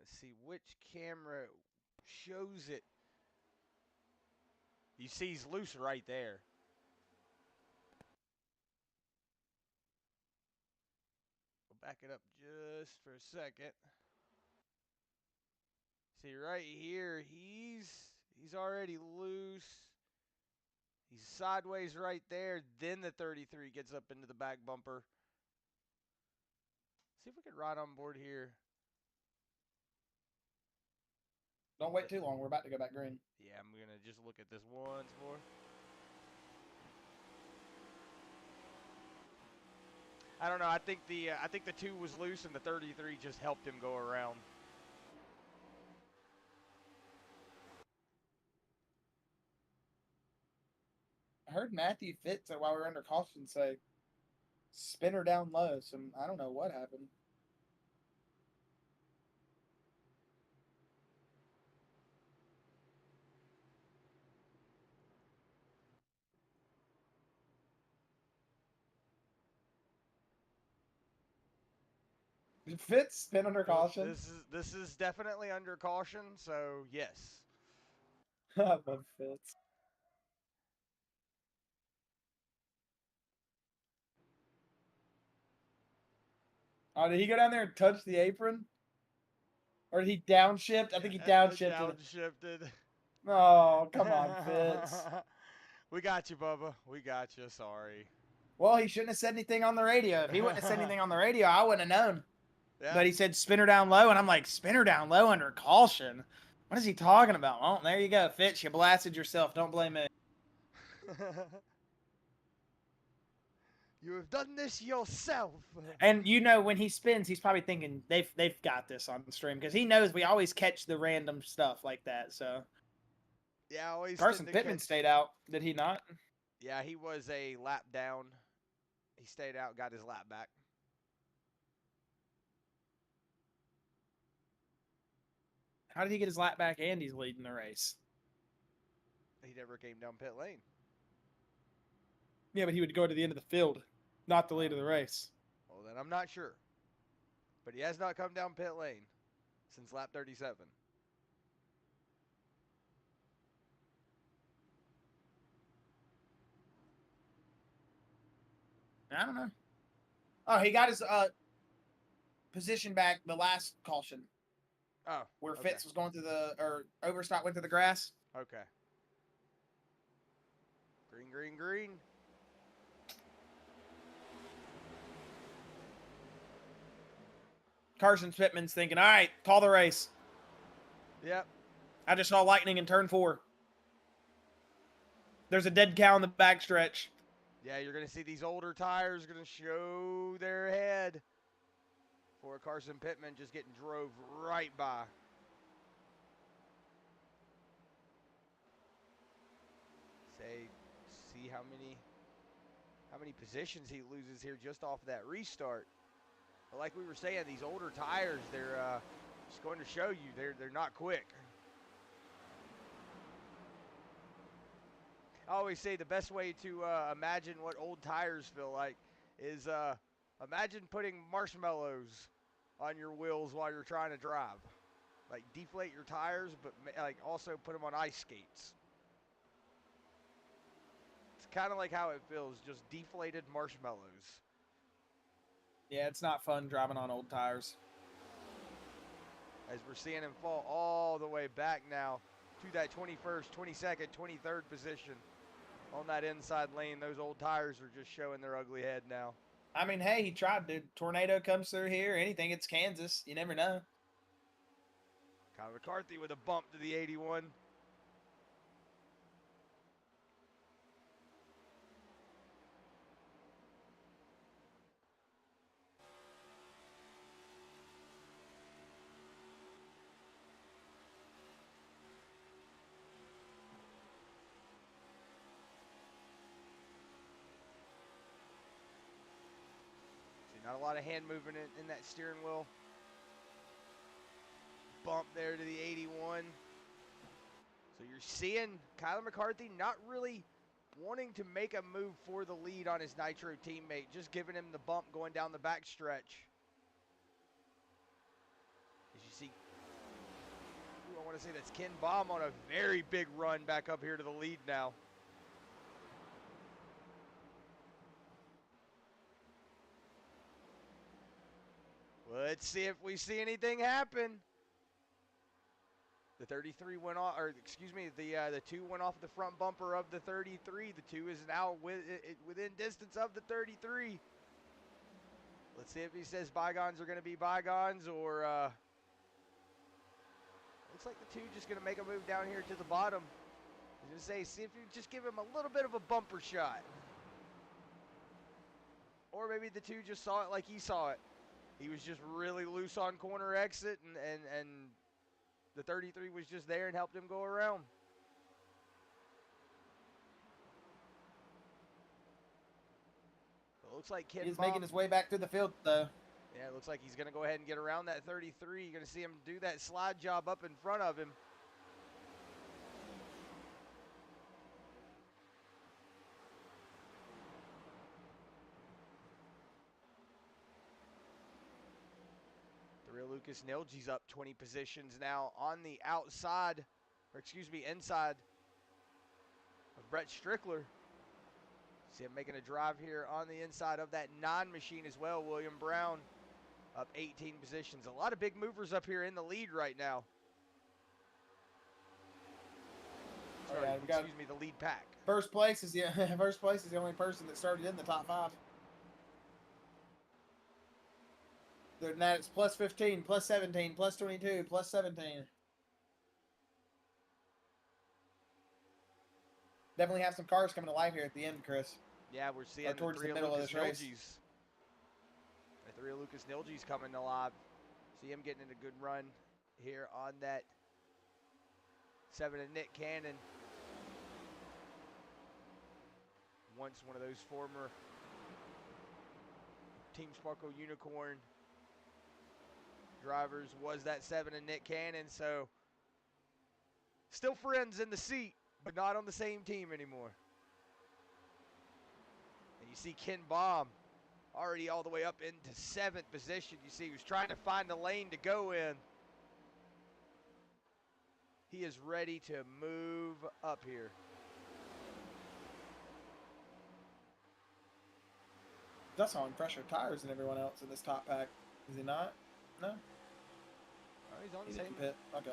Let's see which camera shows it. You see he's loose right there. We'll back it up just for a second. See right here, he's already loose. He's sideways right there. Then the 33 gets up into the back bumper. See if we can ride on board here. Don't wait too long. We're about to go back green. Yeah, I'm going to just look at this once more. I don't know. I think the 2 was loose and the 33 just helped him go around. I heard Matthew Fitz while we were under caution say, "Spin her down low." So I don't know what happened. Fitz spin under caution. This is definitely under caution. So yes. I love Fitz. Oh, did he go down there and touch the apron? Or did he downshift? I think he downshifted. Downshifted. Oh, come on, Fitz. We got you, Bubba. We got you. Sorry. Well, he shouldn't have said anything on the radio. If he wouldn't have said anything on the radio, I wouldn't have known. Yeah. But he said spin her down low, and I'm like, spin her down low under caution? What is he talking about? Well, there you go, Fitz. You blasted yourself. Don't blame me. You have done this yourself. And you know, when he spins, he's probably thinking they've got this on the stream because he knows we always catch the random stuff like that. So yeah, always. Carson Pittman stayed out, did he not? Yeah, he was a lap down. He stayed out, got his lap back. How did he get his lap back and he's leading the race? He never came down pit lane. Yeah, but he would go to the end of the field, not the lead of the race. Well, then I'm not sure. But he has not come down pit lane since lap 37. I don't know. Oh, he got his position back the last caution. Oh. Where okay. Fitz was going through or Overstock went through the grass. Okay. Green, green, green. Carson Pittman's thinking, all right, call the race. Yep. I just saw lightning in turn 4. There's a dead cow in the backstretch. Yeah, you're going to see these older tires going to show their head for Carson Pittman just getting drove right by. See how many positions he loses here just off of that restart. But like we were saying, these older tires, they're just going to show you they're not quick. I always say the best way to imagine what old tires feel like is imagine putting marshmallows on your wheels while you're trying to drive. Like deflate your tires, but like also put them on ice skates. It's kind of like how it feels, just deflated marshmallows. Yeah, it's not fun driving on old tires. As we're seeing him fall all the way back now to that 21st, 22nd, 23rd position on that inside lane. Those old tires are just showing their ugly head now. I mean, hey, he tried, dude. Tornado comes through here. Anything, it's Kansas. You never know. Kyle McCarthy with a bump to the 81. Not a lot of hand movement in that steering wheel. Bump there to the 81. So you're seeing Kyler McCarthy not really wanting to make a move for the lead on his Nitro teammate, just giving him the bump going down the back stretch. As you see I want to say that's Ken Baum on a very big run back up here to the lead now. Let's see if we see anything happen. The 33 went off, or excuse me, the 2 went off the front bumper of the 33. The 2 is now within distance of the 33. Let's see if he says bygones are going to be bygones, or looks like the 2 just going to make a move down here to the bottom. He's going to say, see if you just give him a little bit of a bumper shot. Or maybe the 2 just saw it like he saw it. He was just really loose on corner exit, and the 33 was just there and helped him go around. It looks like Ken He's Baum, making his way back through the field, though. yeah, it looks like he's going to go ahead and get around that 33. You're going to see him do that slide job up in front of him. The real Lucas Nilge's up 20 positions now on the outside, or excuse me, inside of Brett Strickler. See him making a drive here on the inside of that 9 machine as well. William Brown up 18 positions. A lot of big movers up here in the lead right now. Sorry, Yeah, we got excuse me, the lead pack. first place is the only person that started in the top 5. Other than that, it's plus 15, plus 17, plus 22, plus 17. Definitely have some cars coming to life here at the end, Chris. Yeah, we're seeing towards the the middle of this race. The real Lucas Nilge's coming alive. See him getting in a good run here on that 7 of Nick Cannon. Once one of those former Team Sparkle Unicorn drivers was that 7 of Nick Cannon, so still friends in the seat, but not on the same team anymore. And you see Ken Baum already all the way up into 7th position. You see he was trying to find the lane to go in. He is ready to move up here. That's on fresher tires than everyone else in this top pack. Is he not? No? Oh, he's on the He's same in pit. Okay.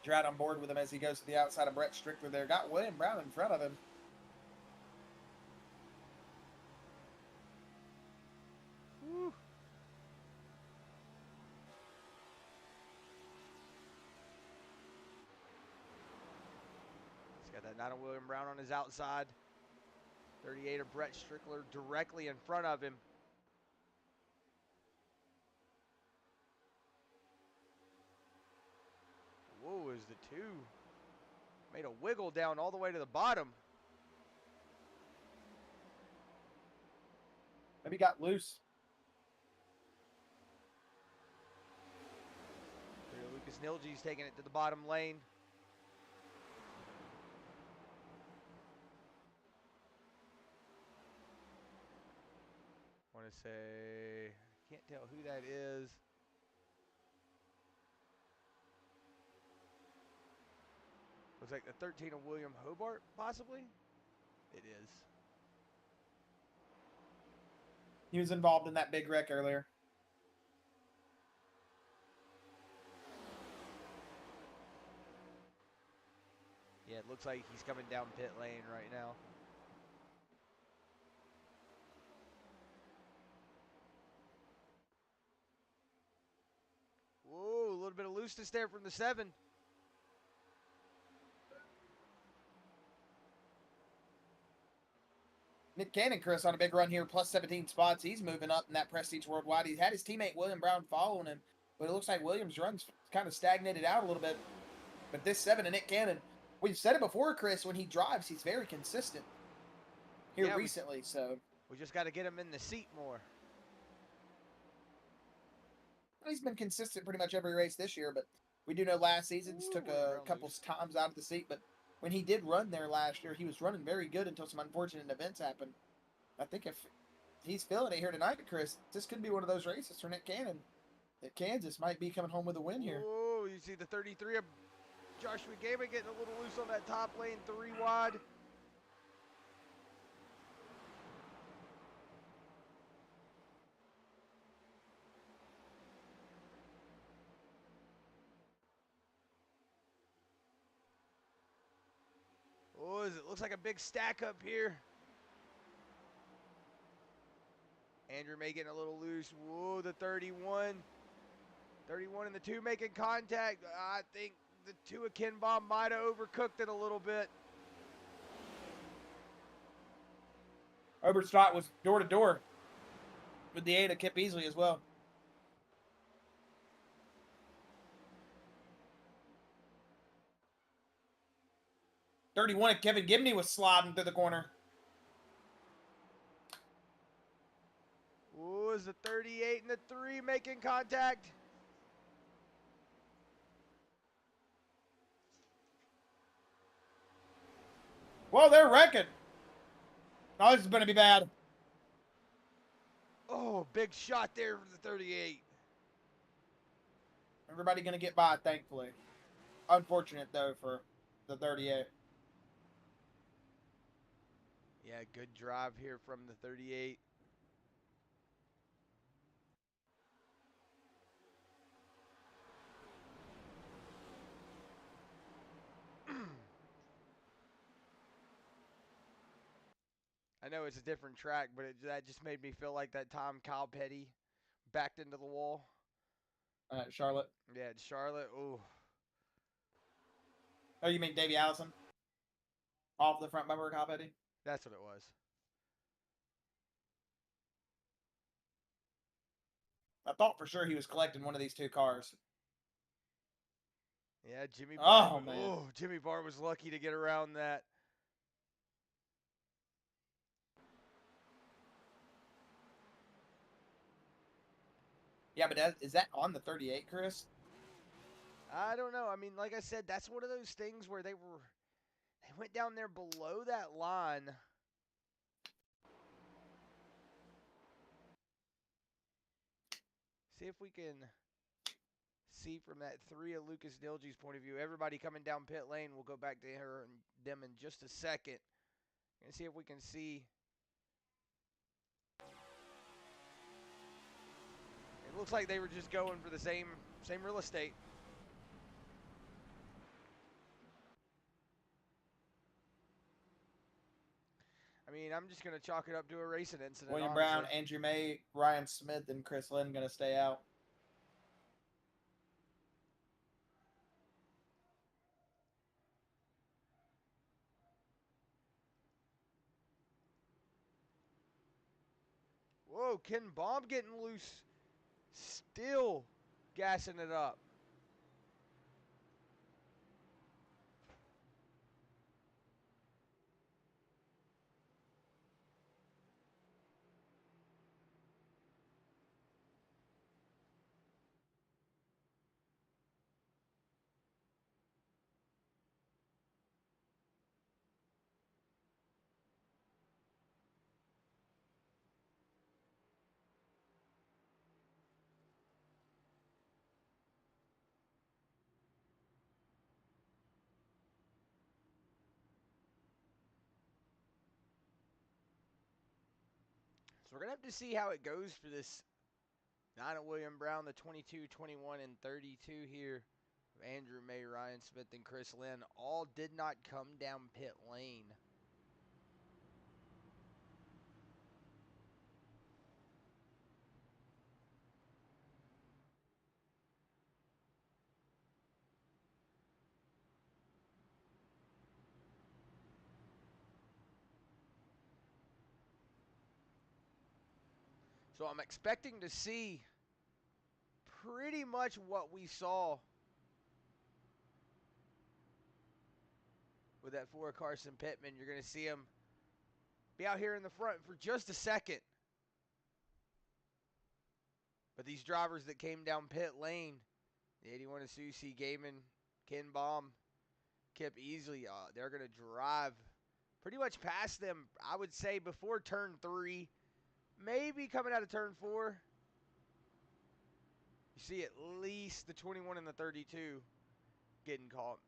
You're right on board with him as he goes to the outside of Brett Strickler there. Got William Brown in front of him. Woo. He's got that 9 of William Brown on his outside. 38 of Brett Strickler directly in front of him. Whoa, is the 2 made a wiggle down all the way to the bottom. Maybe got loose. Lucas Nilge's taking it to the bottom lane. Want to say, can't tell who that is. Looks like the 13 of William Hobart, possibly? It is. He was involved in that big wreck earlier. Yeah, it looks like he's coming down pit lane right now. Whoa, a little bit of looseness there from the 7. Nick Cannon, Chris, on a big run here, plus 17 spots. He's moving up in that Prestige Worldwide. He's had his teammate William Brown following him, but it looks like Williams' run's kind of stagnated out a little bit. But this 7 of Nick Cannon, we've said it before, Chris, when he drives, he's very consistent here recently. So we just got to get him in the seat more. He's been consistent pretty much every race this year, but we do know last season's took a couple times out of the seat, but when he did run there last year, he was running very good until some unfortunate events happened. I think if he's feeling it here tonight, Chris, this could be one of those races for Nick Cannon. That Kansas might be coming home with a win here. Oh, you see the 33 of Joshua Gaiman getting a little loose on that top lane, 3 wide. Oh, it looks like a big stack up here. Andrew May getting a little loose. Whoa, the 31. 31 and the 2 making contact. I think the 2 of Ken Baum might have overcooked it a little bit. Oberstadt was door to door with the 8 of Kip Easley as well. .31 of Kevin Gibney was sliding through the corner. Ooh, is the 38 and the 3 making contact? Well, they're wrecking. Oh, this is going to be bad. Oh, big shot there for the 38. Everybody going to get by, thankfully. Unfortunate, though, for the 38. Yeah, good drive here from the 38. I know it's a different track, but that just made me feel like that time Kyle Petty backed into the wall. Charlotte. Yeah, Charlotte. Ooh. Oh, you mean Davey Allison? Off the front bumper, Kyle Petty? That's what it was. I thought for sure he was collecting one of these 2 cars. Yeah, Jimmy Barr. Oh, man. Oh, Jimmy Barr was lucky to get around that. Yeah, but is that on the 38, Chris? I don't know. I mean, like I said, that's one of those things where they went down there below that line. See if we can see from that 3 of Lucas Dilge's point of view. Everybody coming down pit lane. We'll go back to her and them in just a second and see if we can see. It looks like they were just going for the same real estate. I mean, I'm just going to chalk it up to a racing incident. William honestly. Brown, Andrew May, Ryan Smith, and Chris Lynn going to stay out. Whoa, Ken Baum getting loose. Still gassing it up. So we're going to have to see how it goes for this 9 of William Brown, the 22, 21, and 32 here. Andrew May, Ryan Smith, and Chris Lynn all did not come down pit lane. So I'm expecting to see pretty much what we saw with that 4 Carson Pittman. You're going to see him be out here in the front for just a second. But these drivers that came down pit lane, the 81 of Susie Gaiman, Ken Baum, Kip Easley, they're going to drive pretty much passed them, I would say, before turn 3. Maybe coming out of turn 4. You see at least the 21 and the 32 getting caught.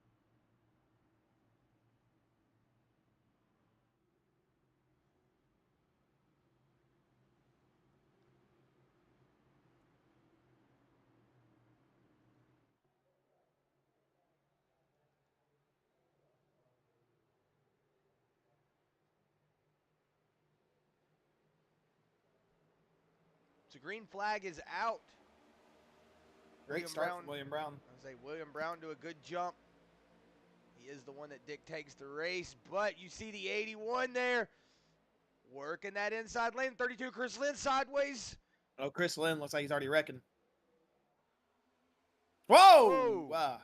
So green flag is out. Great start from William Brown. I say William Brown do a good jump. He is the one that dictates the race, but you see the 81 there. Working that inside lane. 32, Chris Lynn sideways. Oh, Chris Lynn looks like he's already wrecking. Whoa! Whoa. Wow.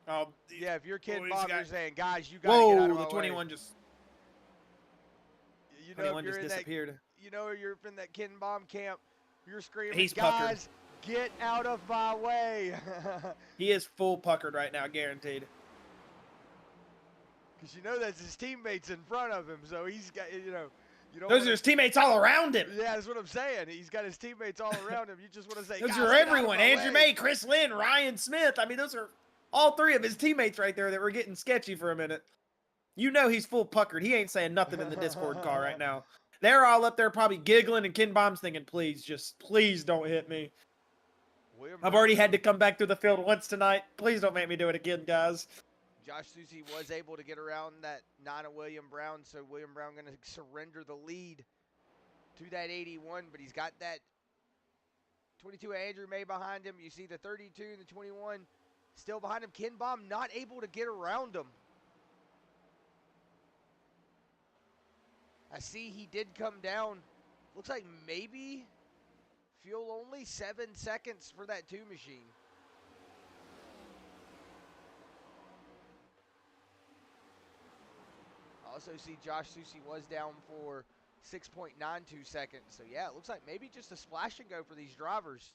Oh, yeah, if you're Ken he's Bob, got- you're saying, guys, you got to get out of Whoa, my the 21 way. just You know, 21 if you're just in disappeared. that, you know, you're in that Ken Bomb camp. You're screaming, He's guys, get out of my way. He is full puckered right now, guaranteed. Because you know that's his teammates in front of him, so he's got, you know, you don't. Those are his teammates all around him. Yeah, that's what I'm saying. He's got his teammates all around him. You just want to say, Those guys, are get out of everyone. my Andrew way. May, Chris Lynn, Ryan Smith. I mean, those are all 3 of his teammates right there that were getting sketchy for a minute. You know he's full puckered. He ain't saying nothing in the Discord call right now. They're all up there probably giggling, and Ken Bomb's thinking, please don't hit me. I've already had to come back through the field once tonight. Please don't make me do it again, guys. Josh Susie was able to get around that 9 of William Brown, so William Brown going to surrender the lead to that 81, but he's got that 22 Andrew May behind him. You see the 32 and the 21 still behind him. Ken Bomb not able to get around him. I see he did come down. Looks like maybe fuel only 7 seconds for that 2 machine. Also see Josh Susie was down for 6.92 seconds. So yeah, it looks like maybe just a splash and go for these drivers.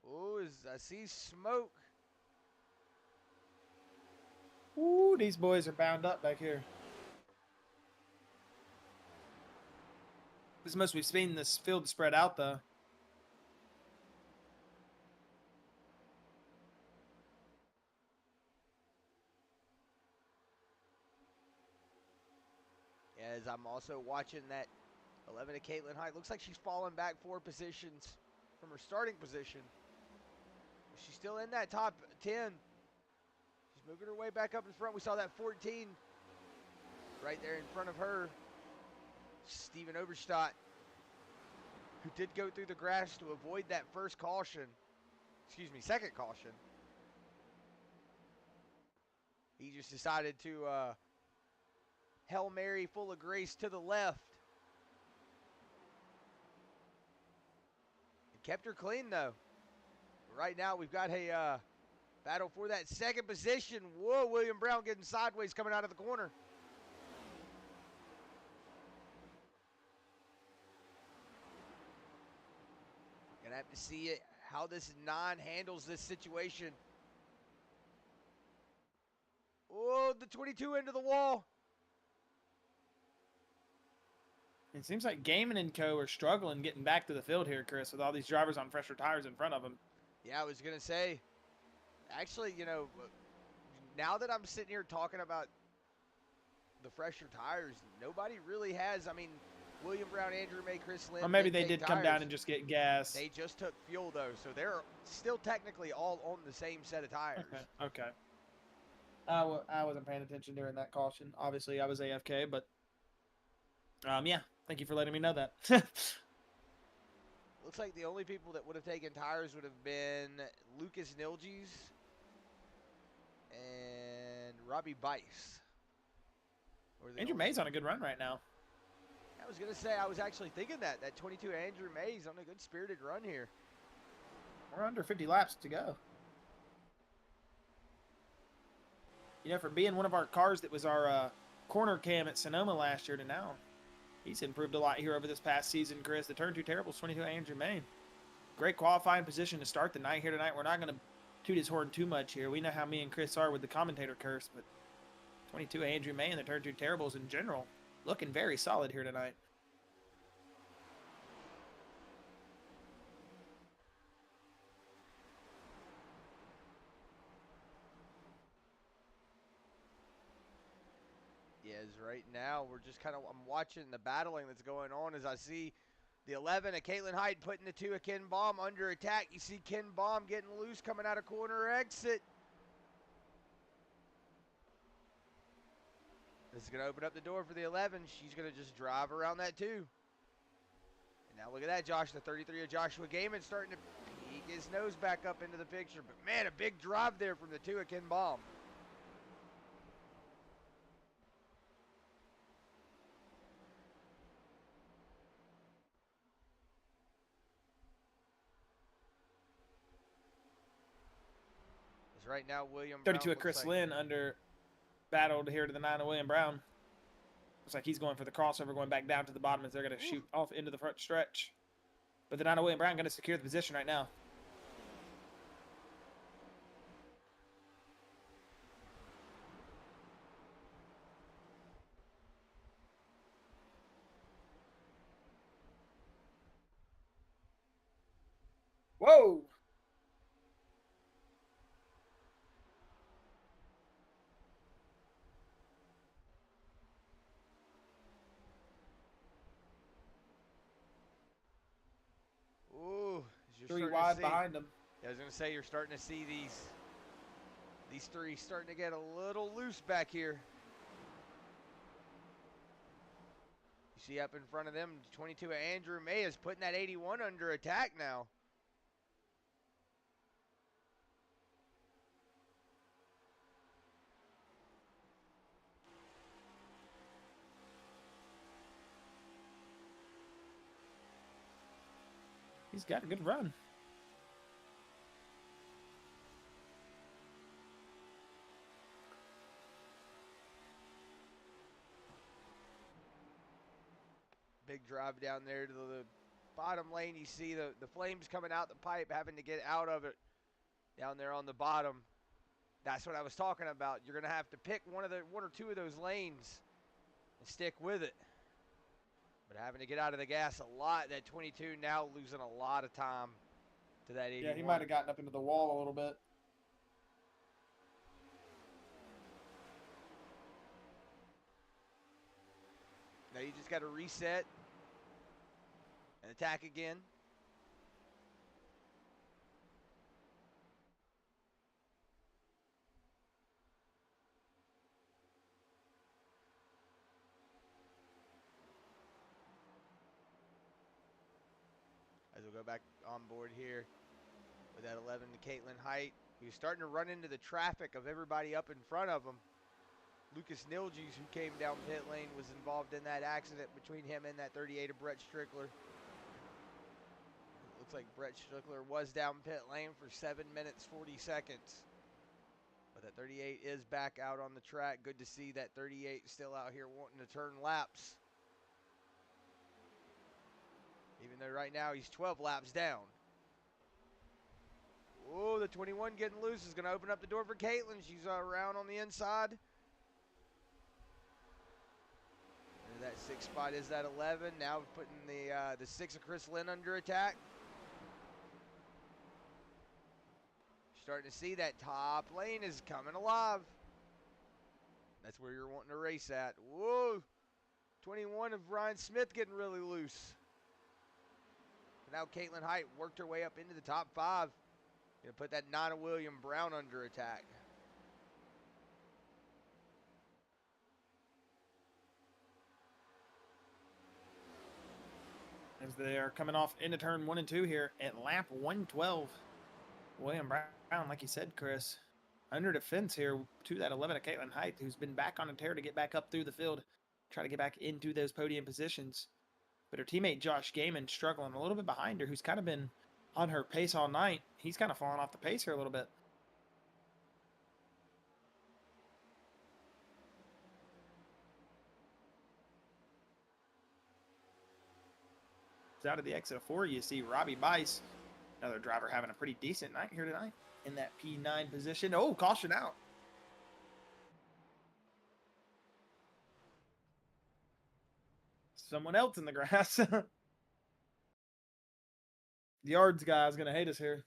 Oh, I see smoke. Ooh, these boys are bound up back here. This must be speeding this field spread out, though. As I'm also watching that 11 to Caitlin Height. Looks like she's fallen back 4 positions from her starting position. She's still in that top 10. She's moving her way back up in front. We saw that 14 right there in front of her. Steven Oberstadt, who did go through the grass to avoid that first caution. Excuse me, second caution. He just decided to Hail Mary full of grace to the left. And kept her clean, though. Right now, we've got a battle for that second position. Whoa, William Brown getting sideways coming out of the corner. Gonna have to see it, how this 9 handles this situation. Oh, the 22 into the wall. It seems like Gaiman and Co. are struggling getting back to the field here, Chris, with all these drivers on fresher tires in front of them. Yeah, I was going to say, actually, you know, now that I'm sitting here talking about the fresher tires, nobody really has. I mean, William Brown, Andrew May, Chris Lynn. Or maybe they did come down and just get gas. They just took fuel, though, so they're still technically all on the same set of tires. Okay. I wasn't paying attention during that caution. Obviously, I was AFK, but yeah, thank you for letting me know that. Looks like the only people that would have taken tires would have been Lucas Nilges and Robbie Bice. Andrew May's on a good run right now. I was going to say, I was actually thinking that 22 Andrew May's on a good spirited run here. We're under 50 laps to go. from being one of our cars that was our corner cam at Sonoma last year to now, he's improved a lot here over this past season, Chris. The Turn 2 Terribles 22 Andrew Main. Great qualifying position to start the night here tonight. We're not going to toot his horn too much here. We know how me and Chris are with the commentator curse, but 22 Andrew May and the Turn 2 Terribles in general looking very solid here tonight. Yes, right now we're just I'm watching the battling that's going on as I see the 11 of Caitlin Hyde putting the 2 of Ken Baum under attack. You see Ken Baum getting loose coming out of corner exit. This is going to open up the door for the 11. She's going to just drive around that 2. And now look at that, Josh, the 33 of Joshua Gaiman starting to peek his nose back up into the picture. But man, a big drive there from the 2 of Ken Baum. Right now, William 32 Brown of Chris Lynn under battled here to the 9 of William Brown. Looks like he's going for the crossover, going back down to the bottom as they're going to shoot off into the front stretch. But the 9 of William Brown going to secure the position right now. Whoa! Ooh, 3 wide behind him. Yeah, I was going to say, you're starting to see these 3 starting to get a little loose back here. You see up in front of them, 22 of Andrew May is putting that 81 under attack now. He's got a good run. Big drive down there to the bottom lane. You see the flames coming out the pipe, having to get out of it down there on the bottom. That's what I was talking about. You're going to have to pick one or two of those lanes and stick with it. But having to get out of the gas a lot. That 22 now losing a lot of time to that 81. Yeah, he might have gotten up into the wall a little bit. Now you just got to reset and attack again. As we'll go back on board here with that 11 to Caitlin Height, who's starting to run into the traffic of everybody up in front of him. Lucas Nilges, who came down pit lane, was involved in that accident between him and that 38 of Brett Strickler. It looks like Brett Strickler was down pit lane for 7 minutes, 40 seconds. But that 38 is back out on the track. Good to see that 38 still out here wanting to turn laps. Even though right now he's 12 laps down. Oh, the 21 getting loose is going to open up the door for Caitlin. She's around on the inside. And that 6th spot is that 11. Now putting the 6 of Chris Lynn under attack. Starting to see that top lane is coming alive. That's where you're wanting to race at. Whoa. 21 of Ryan Smith getting really loose. Now Caitlin Height worked her way up into the top 5. Gonna put that 9 of William Brown under attack. As they are coming off into turn 1 and 2 here at lap 112. William Brown, like you said, Chris, under defense here to that 11 of Caitlin Height, who's been back on a tear to get back up through the field, try to get back into those podium positions. But her teammate Josh Gaiman struggling a little bit behind her, who's kind of been on her pace all night. He's kind of fallen off the pace here a little bit. out of the exit of 4, you see Robbie Bice, another driver having a pretty decent night here tonight in that P9 position. Oh, caution out. Someone else in the grass. The yards guy is going to hate us here.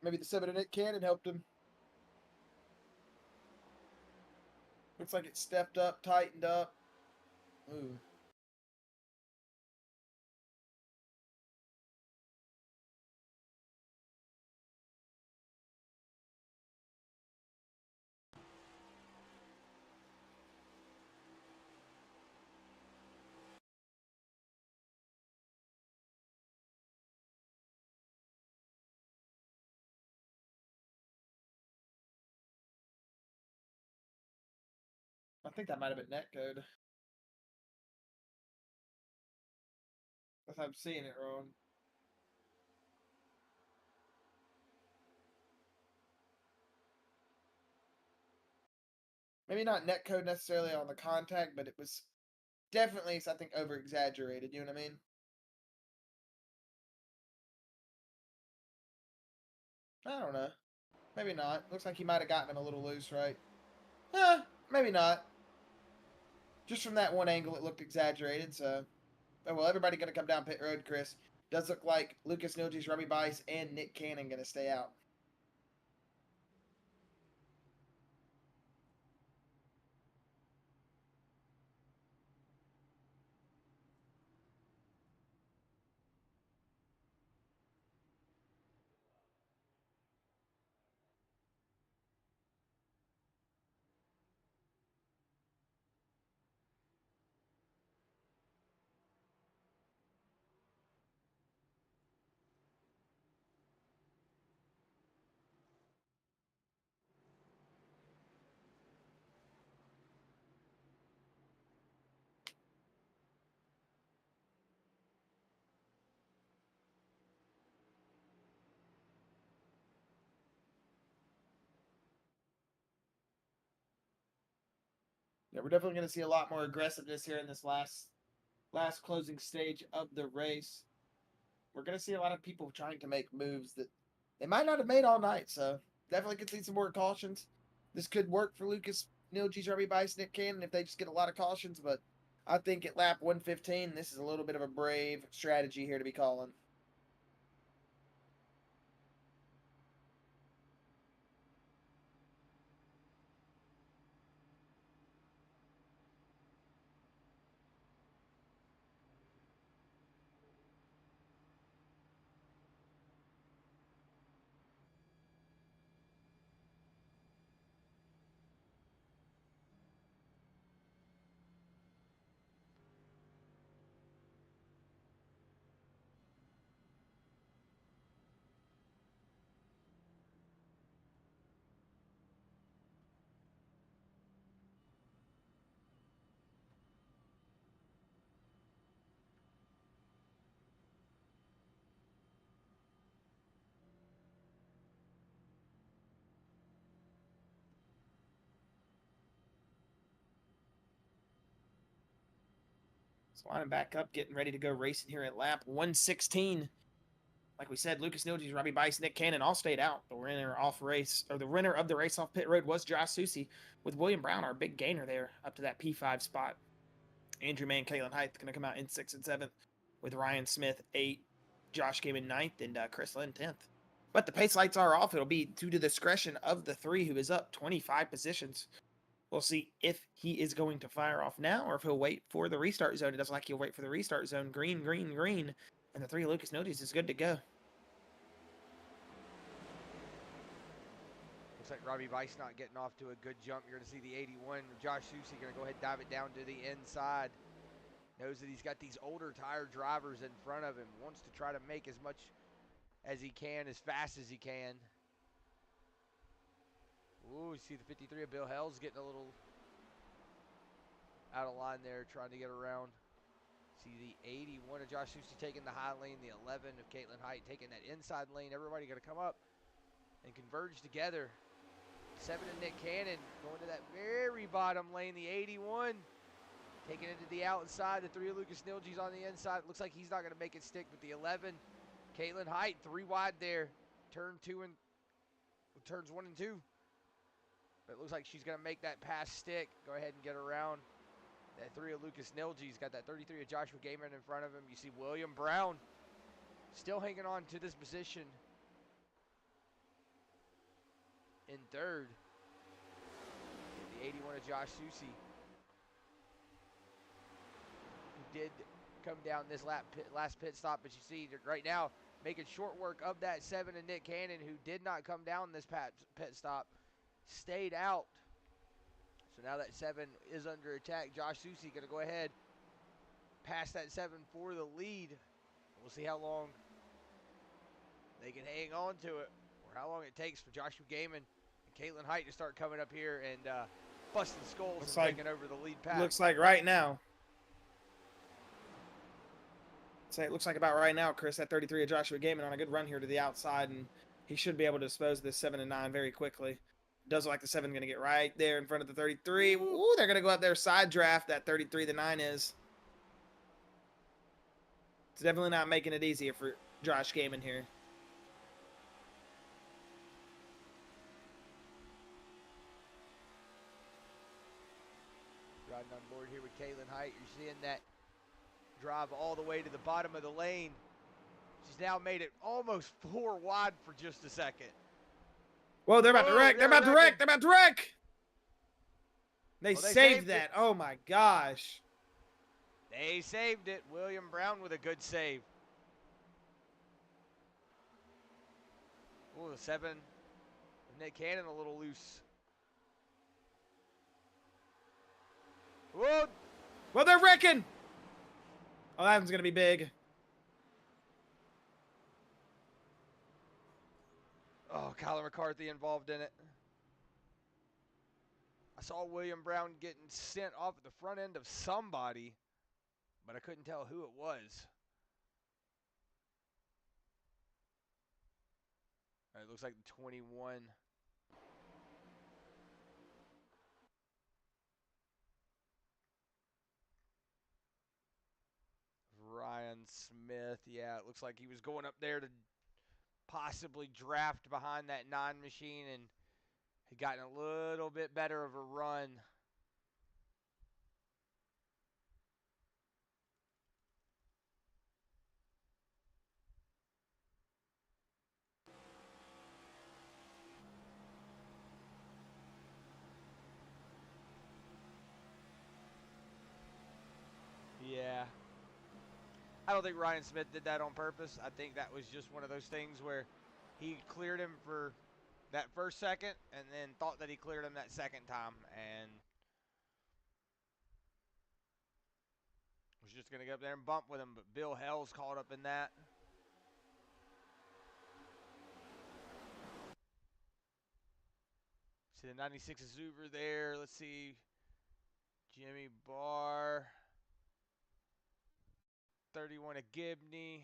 Maybe the 7-inch cannon helped him. Looks like it stepped up, tightened up. Ooh. I think that might have been netcode. If I'm seeing it wrong. Maybe not netcode necessarily on the contact, but it was definitely something over exaggerated. You know what I mean? I don't know. Maybe not. Looks like he might have gotten him a little loose, right? Maybe not. Just from that one angle, it looked exaggerated. So, oh well, everybody going to come down pit road, Chris. Does look like Lucas Nilges, Robbie Bice, and Nick Cannon going to stay out. Yeah, we're definitely going to see a lot more aggressiveness here in this last closing stage of the race. We're going to see a lot of people trying to make moves that they might not have made all night. So definitely could see some more cautions. This could work for Lucas Nilges, Robbie Bice, Nick Cannon if they just get a lot of cautions. But I think at lap 115, this is a little bit of a brave strategy here to be calling. So lining back up, getting ready to go racing here at lap 116. Like we said, Lucas Nilges, Robbie Bice, Nick Cannon all stayed out. The winner off race, or the winner of the race off pit road was Josh Susie, with William Brown, our big gainer there, up to that P5 spot. Andrew Mann, Caitlin Height going to come out in 6th and 7th, with Ryan Smith 8, Josh came in 9th, and Chris Lynn 10th. But the pace lights are off. It'll be to the discretion of the 3 who is up 25 positions. We'll see if he is going to fire off now or if he'll wait for the restart zone. It doesn't like he'll wait for the restart zone. Green, green, green. And the 3 Lucas Nilges is good to go. Looks like Robbie Bice not getting off to a good jump. You're going to see the 81. Josh Susie going to go ahead and dive it down to the inside. Knows that he's got these older tire drivers in front of him. Wants to try to make as much as he can, as fast as he can. Ooh, you see the 53 of Bill Hell's getting a little out of line there, trying to get around. See the 81 of Josh Susie taking the high lane, the 11 of Caitlin Height taking that inside lane. Everybody going to come up and converge together. 7 of Nick Cannon going to that very bottom lane, the 81. Taking it to the outside. The 3 of Lucas Nilge's on the inside. Looks like he's not going to make it stick, but the 11, Caitlin Height, 3 wide there. Turns 1 and 2. But it looks like she's going to make that pass stick. Go ahead and get around. That 3 of Lucas Nilge's got that 33 of Joshua Gaiman in front of him. You see William Brown still hanging on to this position in third. And the 81 of Josh Susi, who did come down this last pit stop, but you see right now making short work of that 7 of Nick Cannon, who did not come down this pit stop, stayed out. So now that 7 is under attack. Josh Susi going to go ahead, pass that 7 for the lead. We'll see how long they can hang on to it, or how long it takes for Joshua Gaiman and Caitlin Height to start coming up here and busting skulls and taking over the lead pack. Looks like right now. It looks like about right now, Chris, that 33 of Joshua Gaiman on a good run here to the outside, and he should be able to dispose of this 7 and 9 very quickly. Does look like the 7 going to get right there in front of the 33. Ooh, they're going to go up there side draft that 33, the 9 is. It's definitely not making it easier for Josh Gaiman here. Riding on board here with Caitlin Height. You're seeing that drive all the way to the bottom of the lane. She's now made it almost 4 wide for just a second. Whoa, they're about to wreck. They're about to wreck. They're about to wreck. They saved that. Oh, my gosh. They saved it. William Brown with a good save. Oh, the 7. Nick Cannon a little loose. Whoa. Well, they're wrecking. Oh, that one's going to be big. Oh, Kyler McCarthy involved in it. I saw William Brown getting sent off at the front end of somebody, but I couldn't tell who it was. All right, it looks like the 21. Ryan Smith. Yeah, it looks like he was going up there to possibly draft behind that 9 machine and had gotten a little bit better of a run. Yeah. I don't think Ryan Smith did that on purpose. I think that was just one of those things where he cleared him for that first second and then thought that he cleared him that second time and was just going to go up there and bump with him, but Bill Hell's caught up in that. See the 96 is over there. Let's see. Jimmy Barr. 31 of Gibney.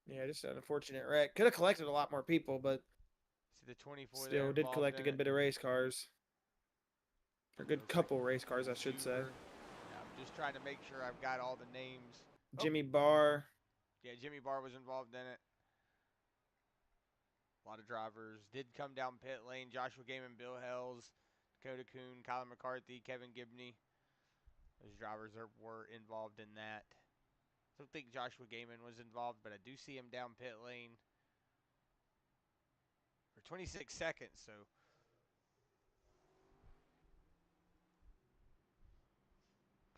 Yeah, just an unfortunate wreck. Could have collected a lot more people, but see the 24 still did collect a good bit of race cars. Or a good couple race cars, I should say. Yeah, I'm just trying to make sure I've got all the names. Jimmy Barr. Yeah, Jimmy Barr was involved in it. A lot of drivers did come down pit lane. Joshua Gaiman, Bill Hells, Dakota Kuhn, Colin McCarthy, Kevin Gibney. Those drivers were involved in that. I don't think Joshua Gaiman was involved, but I do see him down pit lane for 26 seconds. So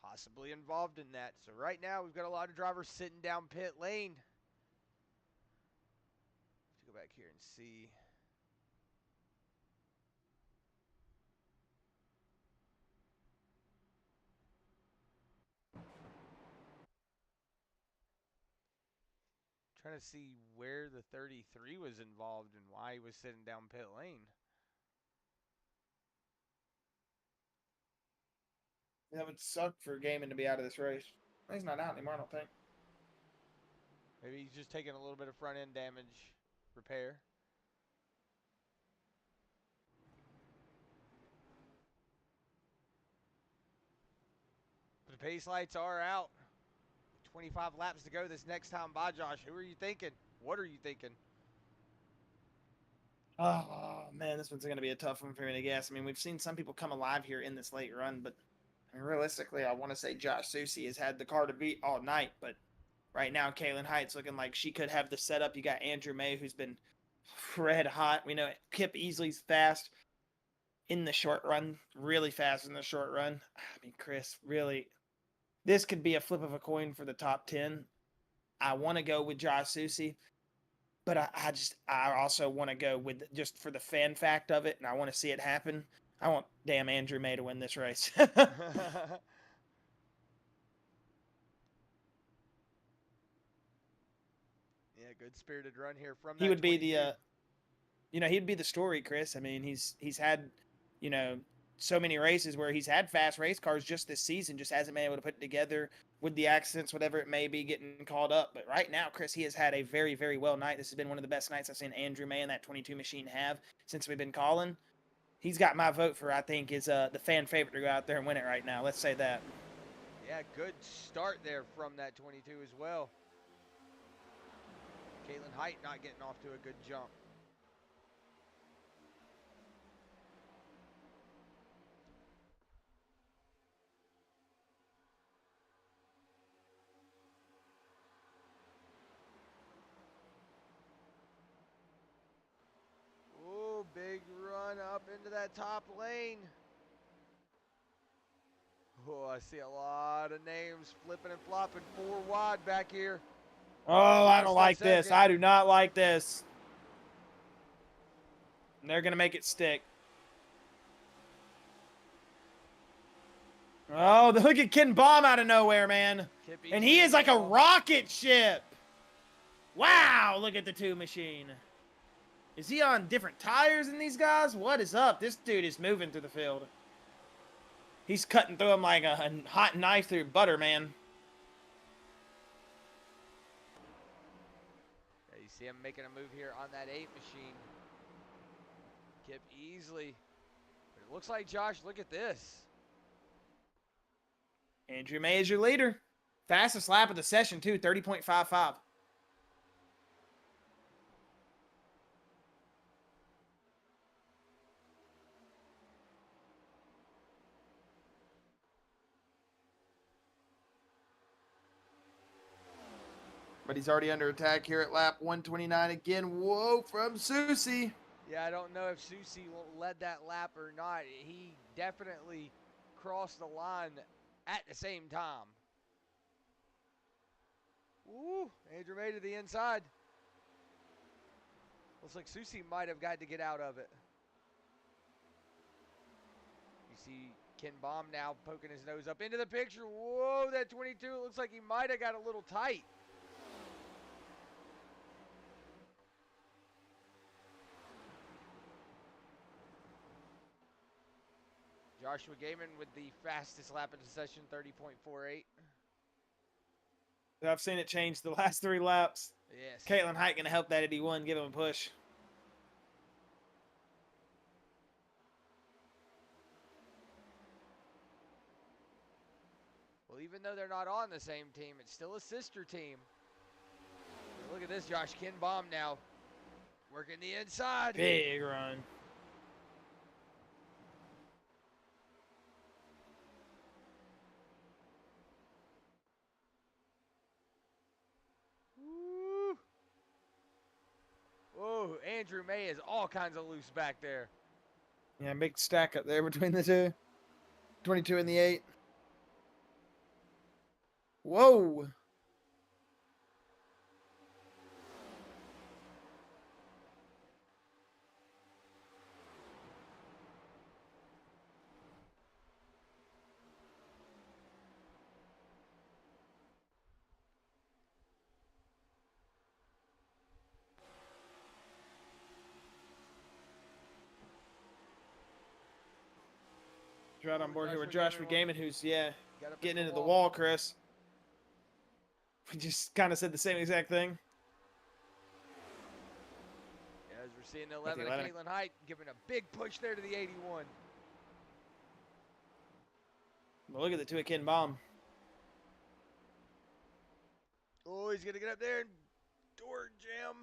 possibly involved in that. So right now we've got a lot of drivers sitting down pit lane. Let's go back here and see. Trying to see where the 33 was involved and why he was sitting down pit lane. That would suck for Gaiman to be out of this race. He's not out anymore, I don't think. Maybe he's just taking a little bit of front end damage repair. The pace lights are out. 25 laps to go this next time by, Josh. Who are you thinking? What are you thinking? Oh, man, this one's going to be a tough one for me to guess. I mean, we've seen some people come alive here in this late run, but I mean, realistically, I want to say Josh Susie has had the car to beat all night, but right now, Kaylin Heights looking like she could have the setup. You got Andrew May, who's been red hot. We know Kip Easley's fast in the short run, really fast in the short run. I mean, Chris, really, this could be a flip of a coin for the top 10. I want to go with Josh Susie, but I also want to go with just for the fan fact of it, and I want to see it happen. I want damn Andrew May to win this race. Yeah, good spirited run here from He that would be 22. he'd be the story, Chris. I mean, he's had, so many races where he's had fast race cars just this season, just hasn't been able to put it together with the accidents, whatever it may be, getting called up. But right now, Chris, he has had a very, very well night. This has been one of the best nights I've seen Andrew May and that 22 machine have since we've been calling. He's got my vote for, I think, is the fan favorite to go out there and win it right now. Let's say that. Yeah, good start there from that 22 as well. Caitlin Height not getting off to a good jump. Oh, big run up into that top lane. Oh, I see a lot of names flipping and flopping 4 wide back here. Oh, I don't like this. Second. I do not like this. And they're going to make it stick. Oh, look at Ken Baum out of nowhere, man. And he is like a rocket ship. Wow, look at the 2 machine. Is he on different tires than these guys? What is up? This dude is moving through the field. He's cutting through him like a hot knife through butter, man. Yeah, you see him making a move here on that 8 machine. Kip easily. But it looks like, Josh, look at this. Andrew May is your leader. Fastest lap of the session, too, 30.55. But he's already under attack here at lap 129 again. Whoa, from Susie. Yeah, I don't know if Susie led that lap or not. He definitely crossed the line at the same time. Ooh, Andrew May to the inside. Looks like Susie might have got to get out of it. You see Ken Baum now poking his nose up into the picture. Whoa, that 22, it looks like he might have got a little tight. Joshua Gaiman with the fastest lap of the session, 30.48. I've seen it change the last 3 laps. Yes. Caitlin Height going to help that 81, give him a push. Well, even though they're not on the same team, it's still a sister team. But look at this, Josh. Ken Baum now working the inside. Big run. Woo. Whoa, Andrew May is all kinds of loose back there. Yeah, big stack up there between the 2. 22 and the 8. Whoa. Right on board here with Joshua Gaiman, who's, getting into the wall, Chris. We just kind of said the same exact thing. As we're seeing the With 11 the of 11. Caitlin Height giving a big push there to the 81. But look at the 2 of Ken Baum. Oh, he's going to get up there and door jam.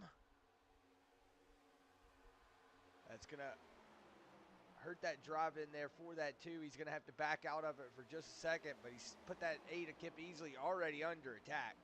That's going to hurt that drive in there for that 2. He's going to have to back out of it for just a second, but he's put that 8 of Kip Easley already under attack.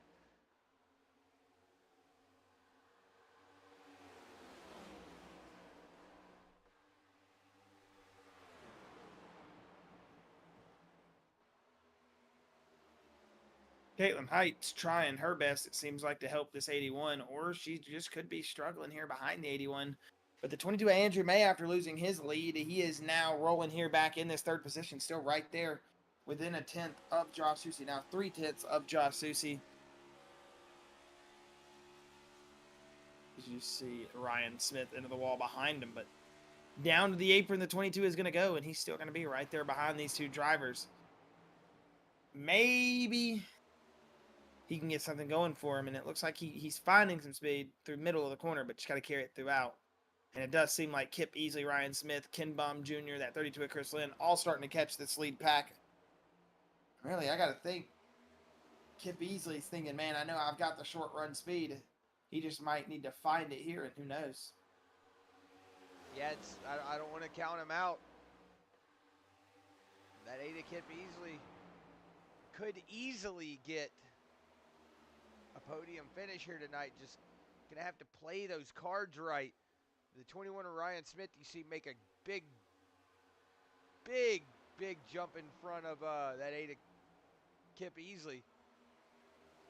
Caitlin Height's trying her best, it seems like, to help this 81, or she just could be struggling here behind the 81. But the 22 Andrew May, after losing his lead, he is now rolling here back in this 3rd position, still right there within a 10th of Josh Susie. Now 3/10 of Josh Susie. As you see Ryan Smith into the wall behind him, but down to the apron the 22 is going to go, and he's still going to be right there behind these 2 drivers. Maybe he can get something going for him, and it looks like he's finding some speed through middle of the corner, but just got to carry it throughout. And it does seem like Kip Easley, Ryan Smith, Ken Baum Jr., that 32 of Chris Lynn, all starting to catch this lead pack. Really, I got to think Kip Easley's thinking, man, I know I've got the short run speed. He just might need to find it here, and who knows. Yeah, I don't want to count him out. That 8 of Kip Easley could easily get a podium finish here tonight. Just going to have to play those cards right. The 21 of Ryan Smith, you see, make a big jump in front of that 8 of Kip Easley.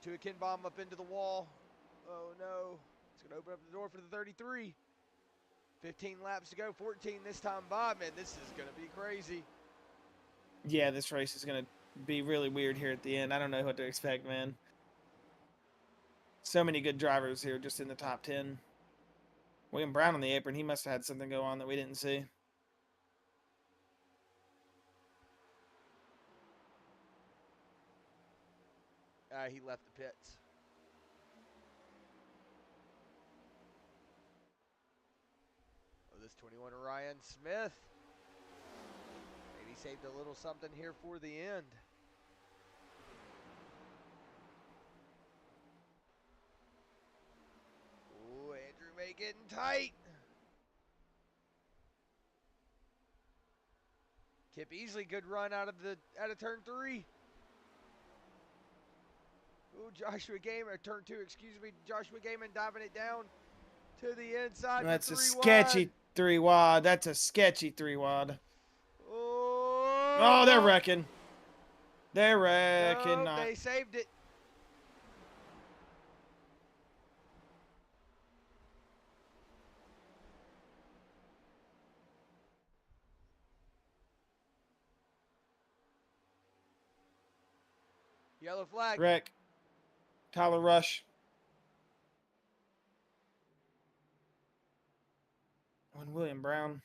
2 of Ken Baum up into the wall. Oh, no. It's going to open up the door for the 33. 15 laps to go, 14 this time by. Man, this is going to be crazy. Yeah, this race is going to be really weird here at the end. I don't know what to expect, man. So many good drivers here just in the top 10. William Brown on the apron, he must have had something go on that we didn't see. He left the pits. Oh, this 21 of Ryan Smith. Maybe saved a little something here for the end. Oh, Andrew May getting tight. Kip Easley, good run out of turn 3. Ooh, Joshua Gaiman, turn 2, excuse me. Joshua Gaiman diving it down to the inside. That's a 3 sketchy wide. 3 wide. That's a sketchy 3 wide. Oh, they're wrecking. They're wrecking. No, they saved it. Yellow flag. Wreck. Tyler Rush. And William Brown.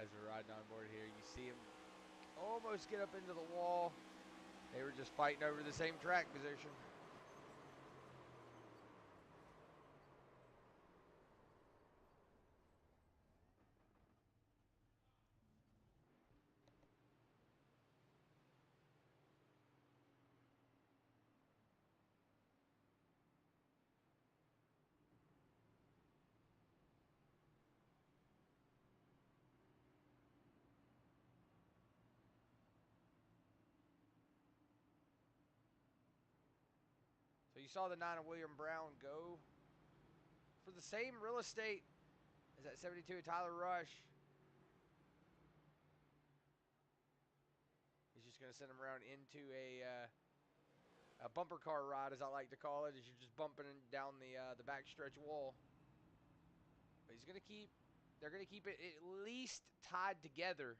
As we're riding on board here, you see him almost get up into the wall. They were just fighting over the same track position. So you saw the 9 of William Brown go for the same real estate as that 72 of Tyler Rush. He's just going to send him around into a A bumper car ride, as I like to call it, as you're just bumping down the backstretch wall. But they're gonna keep it at least tied together.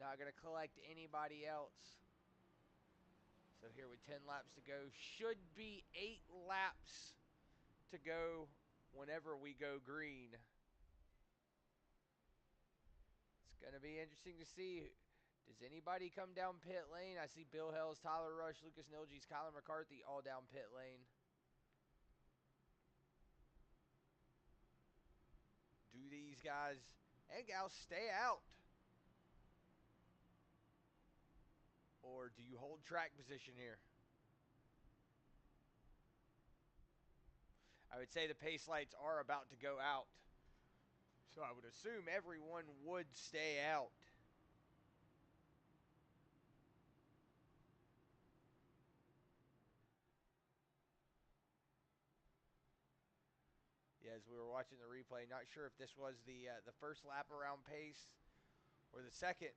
Not gonna collect anybody else. So here with 10 laps to go, should be 8 laps to go whenever we go green. It's gonna be interesting to see. Does anybody come down pit lane? I see Bill Hells, Tyler Rush, Lucas Nilges, Kyler McCarthy all down pit lane. Do these guys and gals stay out? Or do you hold track position here? I would say the pace lights are about to go out. So I would assume everyone would stay out. Yeah, as we were watching the replay, not sure if this was the first lap around pace or the second.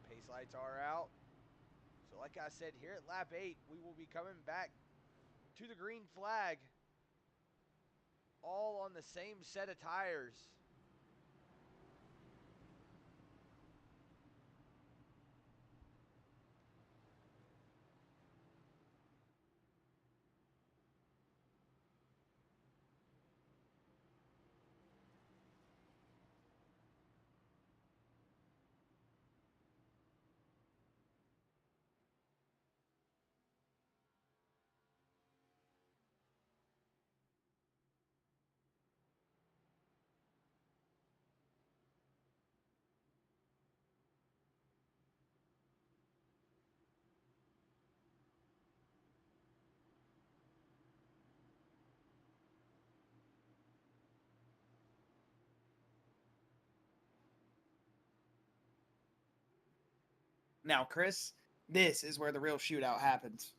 Pace lights are out. So like I said, here at lap 8, we will be coming back to the green flag, all on the same set of tires. Now, Chris, this is where the real shootout happens.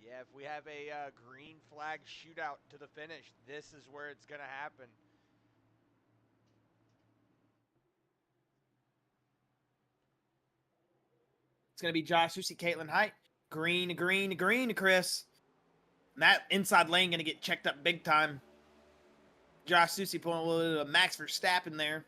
Yeah, if we have a green flag shootout to the finish, this is where it's going to happen. It's going to be Josh Susie, Caitlin Height. Green, green, green, Chris. And that inside lane going to get checked up big time. Josh Susie pulling a little bit of Max Verstappen there.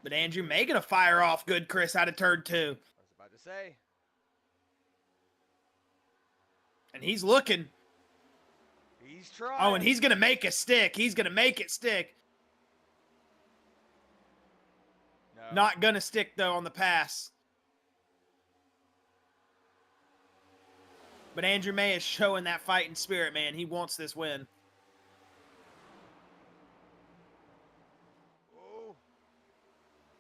But Andrew May going to fire off good, Chris, out of turn 2. I was about to say. And he's looking. He's trying. Oh, and he's going to make a stick. He's going to make it stick. No. Not going to stick, though, on the pass. But Andrew May is showing that fighting spirit, man. He wants this win. Oh.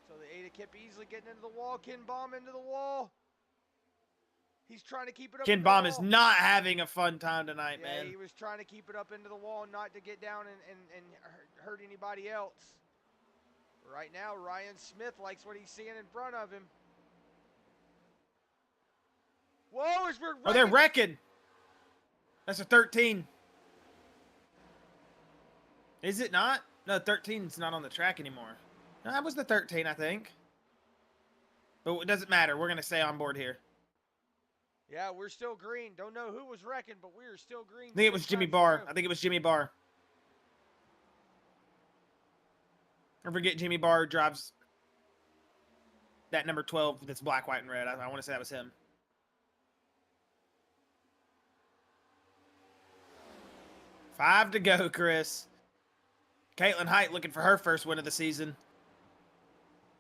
So the Ada kept easily getting into the wall. Ken Baum into the wall. He's trying to keep it up. Ken Baum is not having a fun time tonight, yeah, man. He was trying to keep it up into the wall, not to get down and hurt anybody else. Right now, Ryan Smith likes what he's seeing in front of him. Whoa, as we're wrecking. Oh, they're wrecking. That's a 13. Is it not? No, 13's not on the track anymore. No, that was the 13, I think. But it doesn't matter. We're going to stay on board here. Yeah, we're still green. Don't know who was wrecking, but we are still green. I think it was Jimmy Barr. I think it was Jimmy Barr. I forget Jimmy Barr drives that number 12 that's black, white, and red. I want to say that was him. Five to go, Chris. Caitlin Height looking for her first win of the season.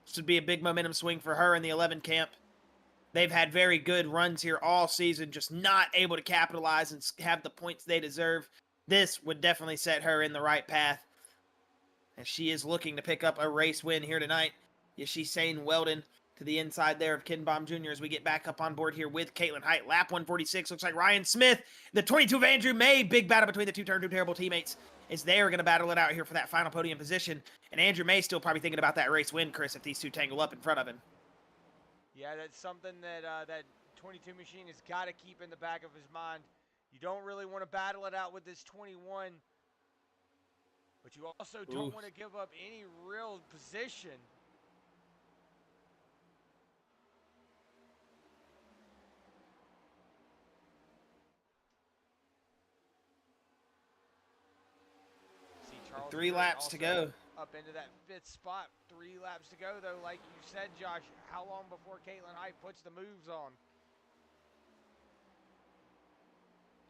This would be a big momentum swing for her in the 11 camp. They've had very good runs here all season, just not able to capitalize and have the points they deserve. This would definitely set her in the right path. And she is looking to pick up a race win here tonight. Yashane Weldon to the inside there of Ken Baum Jr. as we get back up on board here with Caitlin Height. Lap 146 looks like Ryan Smith, the 22 of Andrew May. Big battle between the two turn two terrible teammates as they are going to battle it out here for that final podium position. And Andrew May still probably thinking about that race win, Chris, if these two tangle up in front of him. Yeah, that's something that that 22 machine has got to keep in the back of his mind. You don't really want to battle it out with this 21. but you also Ooh. don't want to give up any real position. See Charles 3 Gurrick laps to go. up into that 5th spot. 3 laps to go, though. Like you said, Josh, how long before Caitlin Height puts the moves on?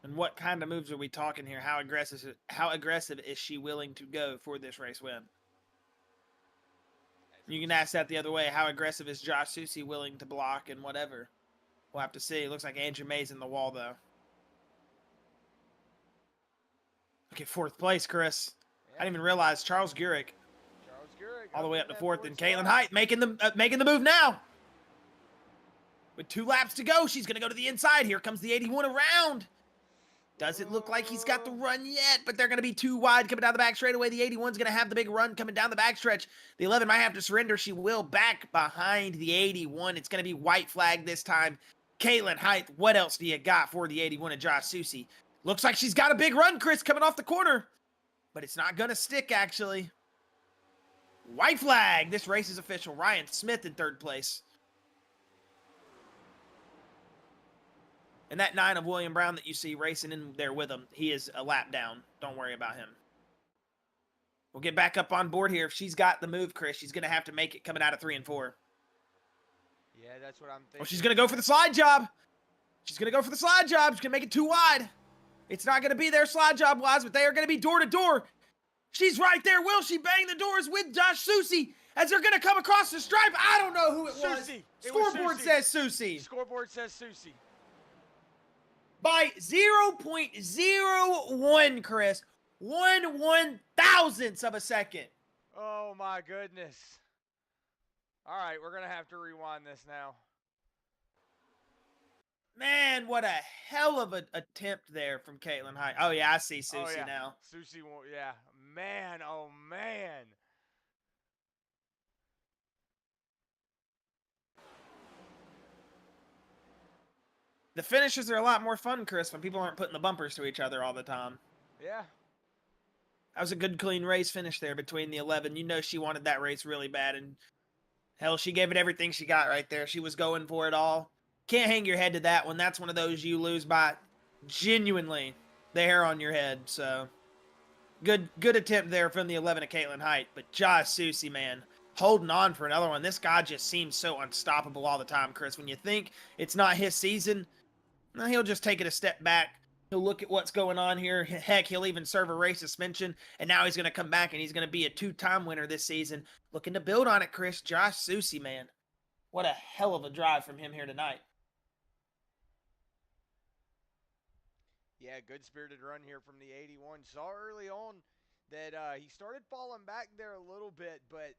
And what kind of moves are we talking here? How aggressive is she willing to go for this race win? You can ask that the other way. How aggressive is Josh Susie willing to block and whatever? We'll have to see. It looks like Andrew May's in the wall, though. Okay, 4th place, Chris. Yeah. I didn't even realize Charles Gurrick. All the way up to 4th, and Caitlin Height making the move now. With 2 laps to go, she's going to go to the inside. Here comes the 81 around. Doesn't look like he's got the run yet, but they're going to be too wide coming down the back straightaway. The 81's going to have the big run coming down the backstretch. The 11 might have to surrender. She will back behind the 81. It's going to be white flag this time. Caitlin Height, what else do you got for the 81 and Josh Susie? Looks like she's got a big run, Chris, coming off the corner. But it's not going to stick, actually. White flag. This race is official. Ryan Smith in 3rd place. And that 9 of William Brown that you see racing in there with him, he is a lap down. Don't worry about him. We'll get back up on board here. If she's got the move, Chris, she's going to have to make it coming out of 3 and 4. Yeah, that's what I'm thinking. Well, she's going to go for the slide job. She's going to go for the slide job. She's going to make it too wide. It's not going to be there slide job-wise, but they are going to be door-to-door. She's right there. Will she bang the doors with Josh Susie as they're going to come across the stripe? I don't know who it was. Scoreboard says Susie. Scoreboard says Susie. By 0.01, Chris. 1/1000th of a second. Oh, my goodness. All right, we're going to have to rewind this now. Man, what a hell of an attempt there from Caitlin Height. Oh, yeah, I see Susie now. Susie, yeah. Man, oh, man. The finishes are a lot more fun, Chris, when people aren't putting the bumpers to each other all the time. Yeah. That was a good, clean race finish there between the 11. You know she wanted that race really bad, and hell, she gave it everything she got right there. She was going for it all. Can't hang your head to that one. That's one of those you lose by genuinely the hair on your head. So, good attempt there from the 11 of Caitlin Height. But Josh Susie, man, holding on for another one. This guy just seems so unstoppable all the time, Chris. When you think it's not his season, he'll just take it a step back. He'll look at what's going on here. Heck, he'll even serve a race suspension. And now he's going to come back and he's going to be a 2-time winner this season. Looking to build on it, Chris. Josh Susie, man. What a hell of a drive from him here tonight. Yeah, good-spirited run here from the 81. Saw early on that he started falling back there a little bit, but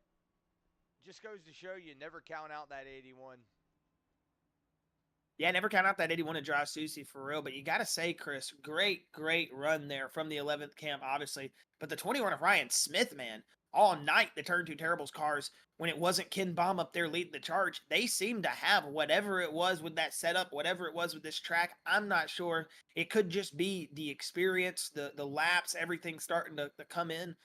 just goes to show you never count out that 81. Yeah, never count out that 81 to Josh Susie for real. But you got to say, Chris, great run there from the 11th camp, obviously. But the 21 of Ryan Smith, man, all night the Turn 2 Terribles cars, when it wasn't Ken Baum up there leading the charge, they seemed to have whatever it was with that setup, whatever it was with this track. I'm not sure. It could just be the experience, the laps, everything starting to come in.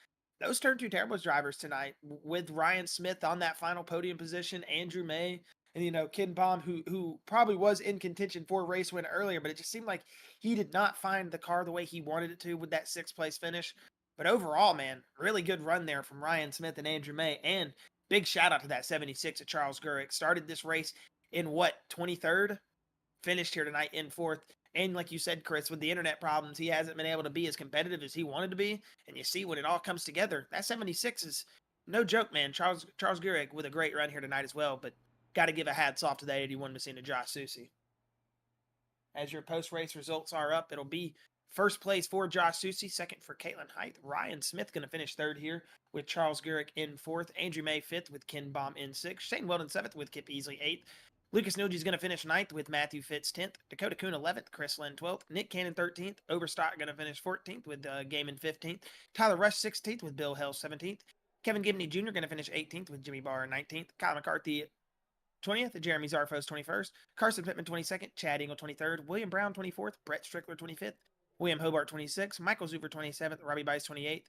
Those Turn 2 Terribles drivers tonight, with Ryan Smith on that final podium position, Andrew May, and, Ken Baum, who probably was in contention for a race win earlier, but it just seemed like he did not find the car the way he wanted it to with that 6th place finish. But overall, man, really good run there from Ryan Smith and Andrew May. And big shout out to that 76 of Charles Gurrick. Started this race in 23rd? Finished here tonight in 4th. And like you said, Chris, with the internet problems, he hasn't been able to be as competitive as he wanted to be. And you see when it all comes together, that 76 is no joke, man. Charles Gurrick with a great run here tonight as well. But got to give a hats off to that 81 Messina Josh Susie. As your post-race results are up, it'll be first place for Josh Susie, second for Caitlin Height. Ryan Smith going to finish 3rd here with Charles Gurrick in 4th. Andrew May 5th with Ken Baum in 6th. Shane Weldon 7th with Kip Easley 8th. Lucas Nilge is going to finish 9th with Matthew Fitz 10th. Dakota Kuhn 11th. Chris Lynn 12th. Nick Cannon 13th. Overstock going to finish 14th with Gaiman 15th. Tyler Rush 16th with Bill Hell 17th. Kevin Gibney Jr. going to finish 18th with Jimmy Barr 19th. Kyle McCarthy 20th, Jeremy Zarfos 21st, Carson Pittman 22nd, Chad Engel 23rd, William Brown 24th, Brett Strickler 25th, William Hobart 26th, Michael Zuber 27th, Robbie Bice 28th.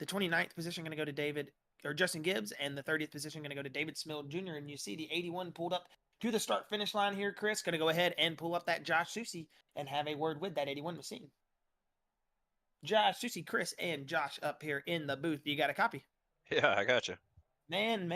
The 29th position going to go to David or Justin Gibbs, and the 30th position going to go to David Smill Jr. And you see the 81 pulled up to the start finish line here. Chris going to go ahead and pull up that Josh Susie and have a word with that 81 machine. Josh, Susie, Chris, and Josh up here in the booth. You got a copy? Yeah, I got you. Man,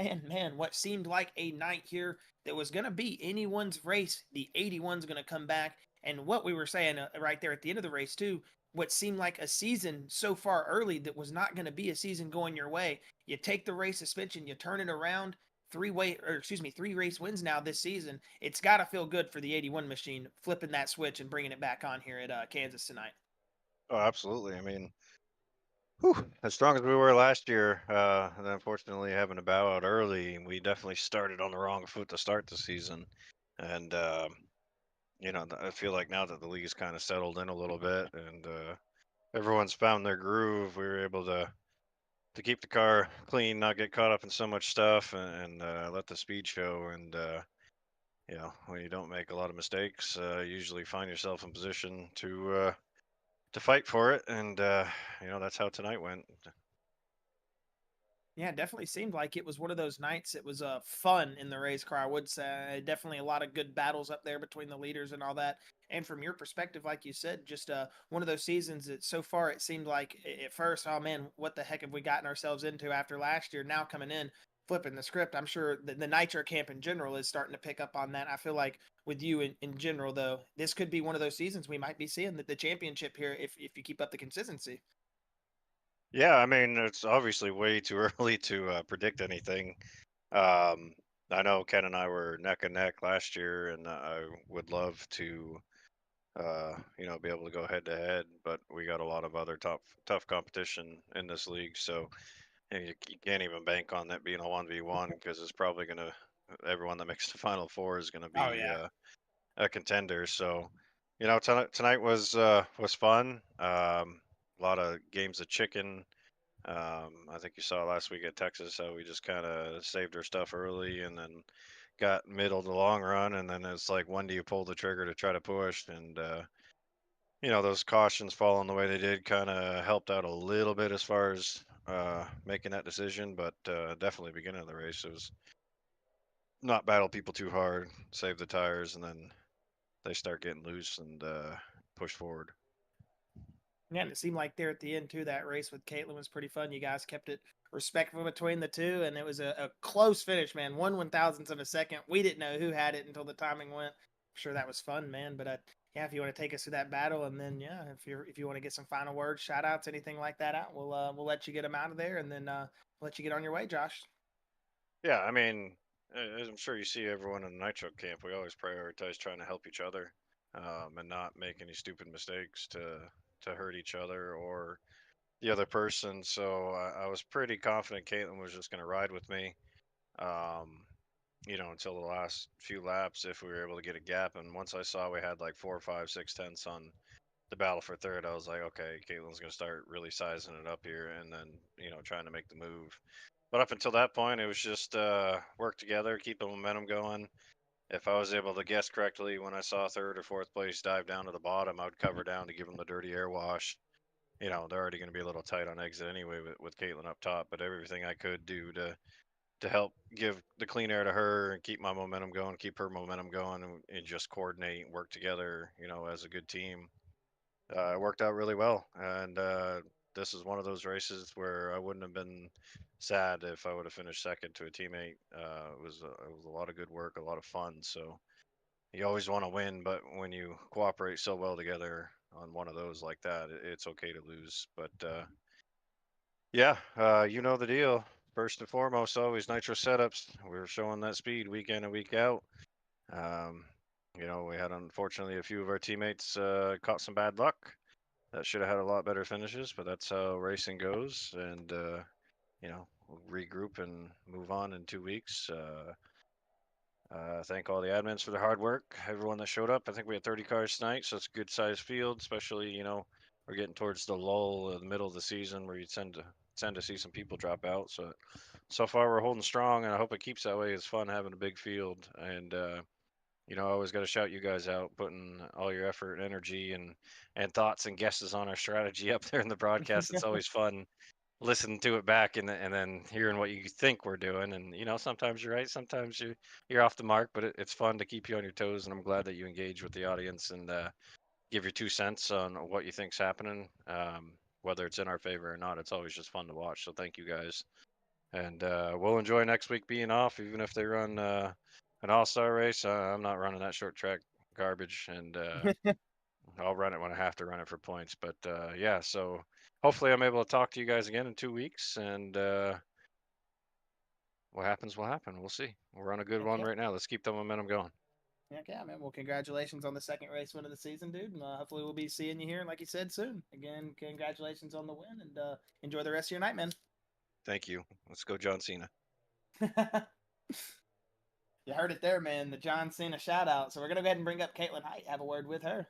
what seemed like a night here that was going to be anyone's race, the 81's going to come back. And what we were saying right there at the end of the race, too, what seemed like a season so far early that was not going to be a season going your way. You take the race suspension, you turn it around, three race wins now this season. It's got to feel good for the 81 machine flipping that switch and bringing it back on here at Kansas tonight. Oh, absolutely. I mean, whew, as strong as we were last year, and unfortunately having to bow out early, we definitely started on the wrong foot to start the season. And I feel like now that the league's kind of settled in a little bit, and everyone's found their groove, we were able to keep the car clean, not get caught up in so much stuff, and let the speed show. And when you don't make a lot of mistakes, you usually find yourself in position to fight for it. And that's how tonight went. Yeah, it definitely seemed like it was one of those nights. It was fun in the race car. I would say definitely a lot of good battles up there between the leaders and all that. And from your perspective, like you said, just one of those seasons that so far it seemed like at first, oh man, what the heck have we gotten ourselves into after last year? Now coming in, flipping the script. I'm sure the Nitro camp in general is starting to pick up on that. I feel like with you in general, though, this could be one of those seasons we might be seeing the championship here if you keep up the consistency. Yeah, I mean, it's obviously way too early to predict anything. Um, I know Ken and I were neck and neck last year, and I would love to, be able to go head to head. But we got a lot of other tough competition in this league, so you can't even bank on that being a 1v1 because it's probably gonna everyone that makes the final four is gonna Oh be yeah. a contender. So, tonight was fun. A lot of games of chicken. I think you saw last week at Texas how we just kind of saved our stuff early and then got middle to long run, and then it's like when do you pull the trigger to try to push? And those cautions falling the way they did kind of helped out a little bit as far as making that decision, but definitely beginning of the race it was not battle people too hard, save the tires, and then they start getting loose and push forward. Yeah, and it seemed like there at the end too, that race with Caitlin was pretty fun. You guys kept it respectful between the two, and it was a close finish, man. 1/1000th of a second. We didn't know who had it until the timing went. I'm sure that was fun, man. But yeah, if you want to take us through that battle, and then yeah, if you want to get some final words, shout outs, anything like that out, we'll let you get them out of there, and then let you get on your way, Josh. Yeah, I mean, as I'm sure you see everyone in the Nitro camp, we always prioritize trying to help each other, and not make any stupid mistakes to hurt each other or the other person. So I was pretty confident Caitlin was just going to ride with me, um, until the last few laps if we were able to get a gap. And once I saw we had like 4, 5, 6 tenths on the battle for third, I was like, okay, Caitlin's going to start really sizing it up here, and then trying to make the move. But up until that point, it was just work together, keep the momentum going. If I was able to guess correctly when I saw third or fourth place dive down to the bottom, I would cover down to give them the dirty air wash. They're already going to be a little tight on exit anyway with Caitlin up top. But everything I could do to help give the clean air to her and keep my momentum going, keep her momentum going, and just coordinate and work together, as a good team. It worked out really well, and this is one of those races where I wouldn't have been sad if I would have finished second to a teammate. It was a lot of good work, a lot of fun. So you always want to win, but when you cooperate so well together on one of those like that, it's okay to lose. But yeah, you know the deal. First and foremost, always nitro setups. We're showing that speed week in and week out. Um, we had unfortunately a few of our teammates caught some bad luck that should have had a lot better finishes, but that's how racing goes. And we'll regroup and move on in 2 weeks. Thank all the admins for their hard work. Everyone that showed up. I think we had 30 cars tonight, so it's a good sized field. Especially, we're getting towards the lull of the middle of the season where you tend to see some people drop out. So far we're holding strong, and I hope it keeps that way. It's fun having a big field, and I always got to shout you guys out, putting all your effort and energy and thoughts and guesses on our strategy up there in the broadcast. It's always fun. listen to it back and then hearing what you think we're doing. And sometimes you're right, sometimes you're off the mark, but it's fun to keep you on your toes. And I'm glad that you engage with the audience and give your 2 cents on what you think's happening. Whether it's in our favor or not, it's always just fun to watch. So thank you guys, and we'll enjoy next week being off, even if they run an all-star race. I'm not running that short track garbage, and I'll run it when I have to run it for points. But yeah, so hopefully I'm able to talk to you guys again in 2 weeks, and what happens will happen. We'll see. We're on a good Heck one yeah. right now. Let's keep the momentum going. Heck yeah, man. Well, congratulations on the second race win of the season, dude. And hopefully we'll be seeing you here, like you said, soon. Again, congratulations on the win, and enjoy the rest of your night, man. Thank you. Let's go, John Cena. You heard it there, man. The John Cena shout out. So we're going to go ahead and bring up Caitlin Height, have a word with her.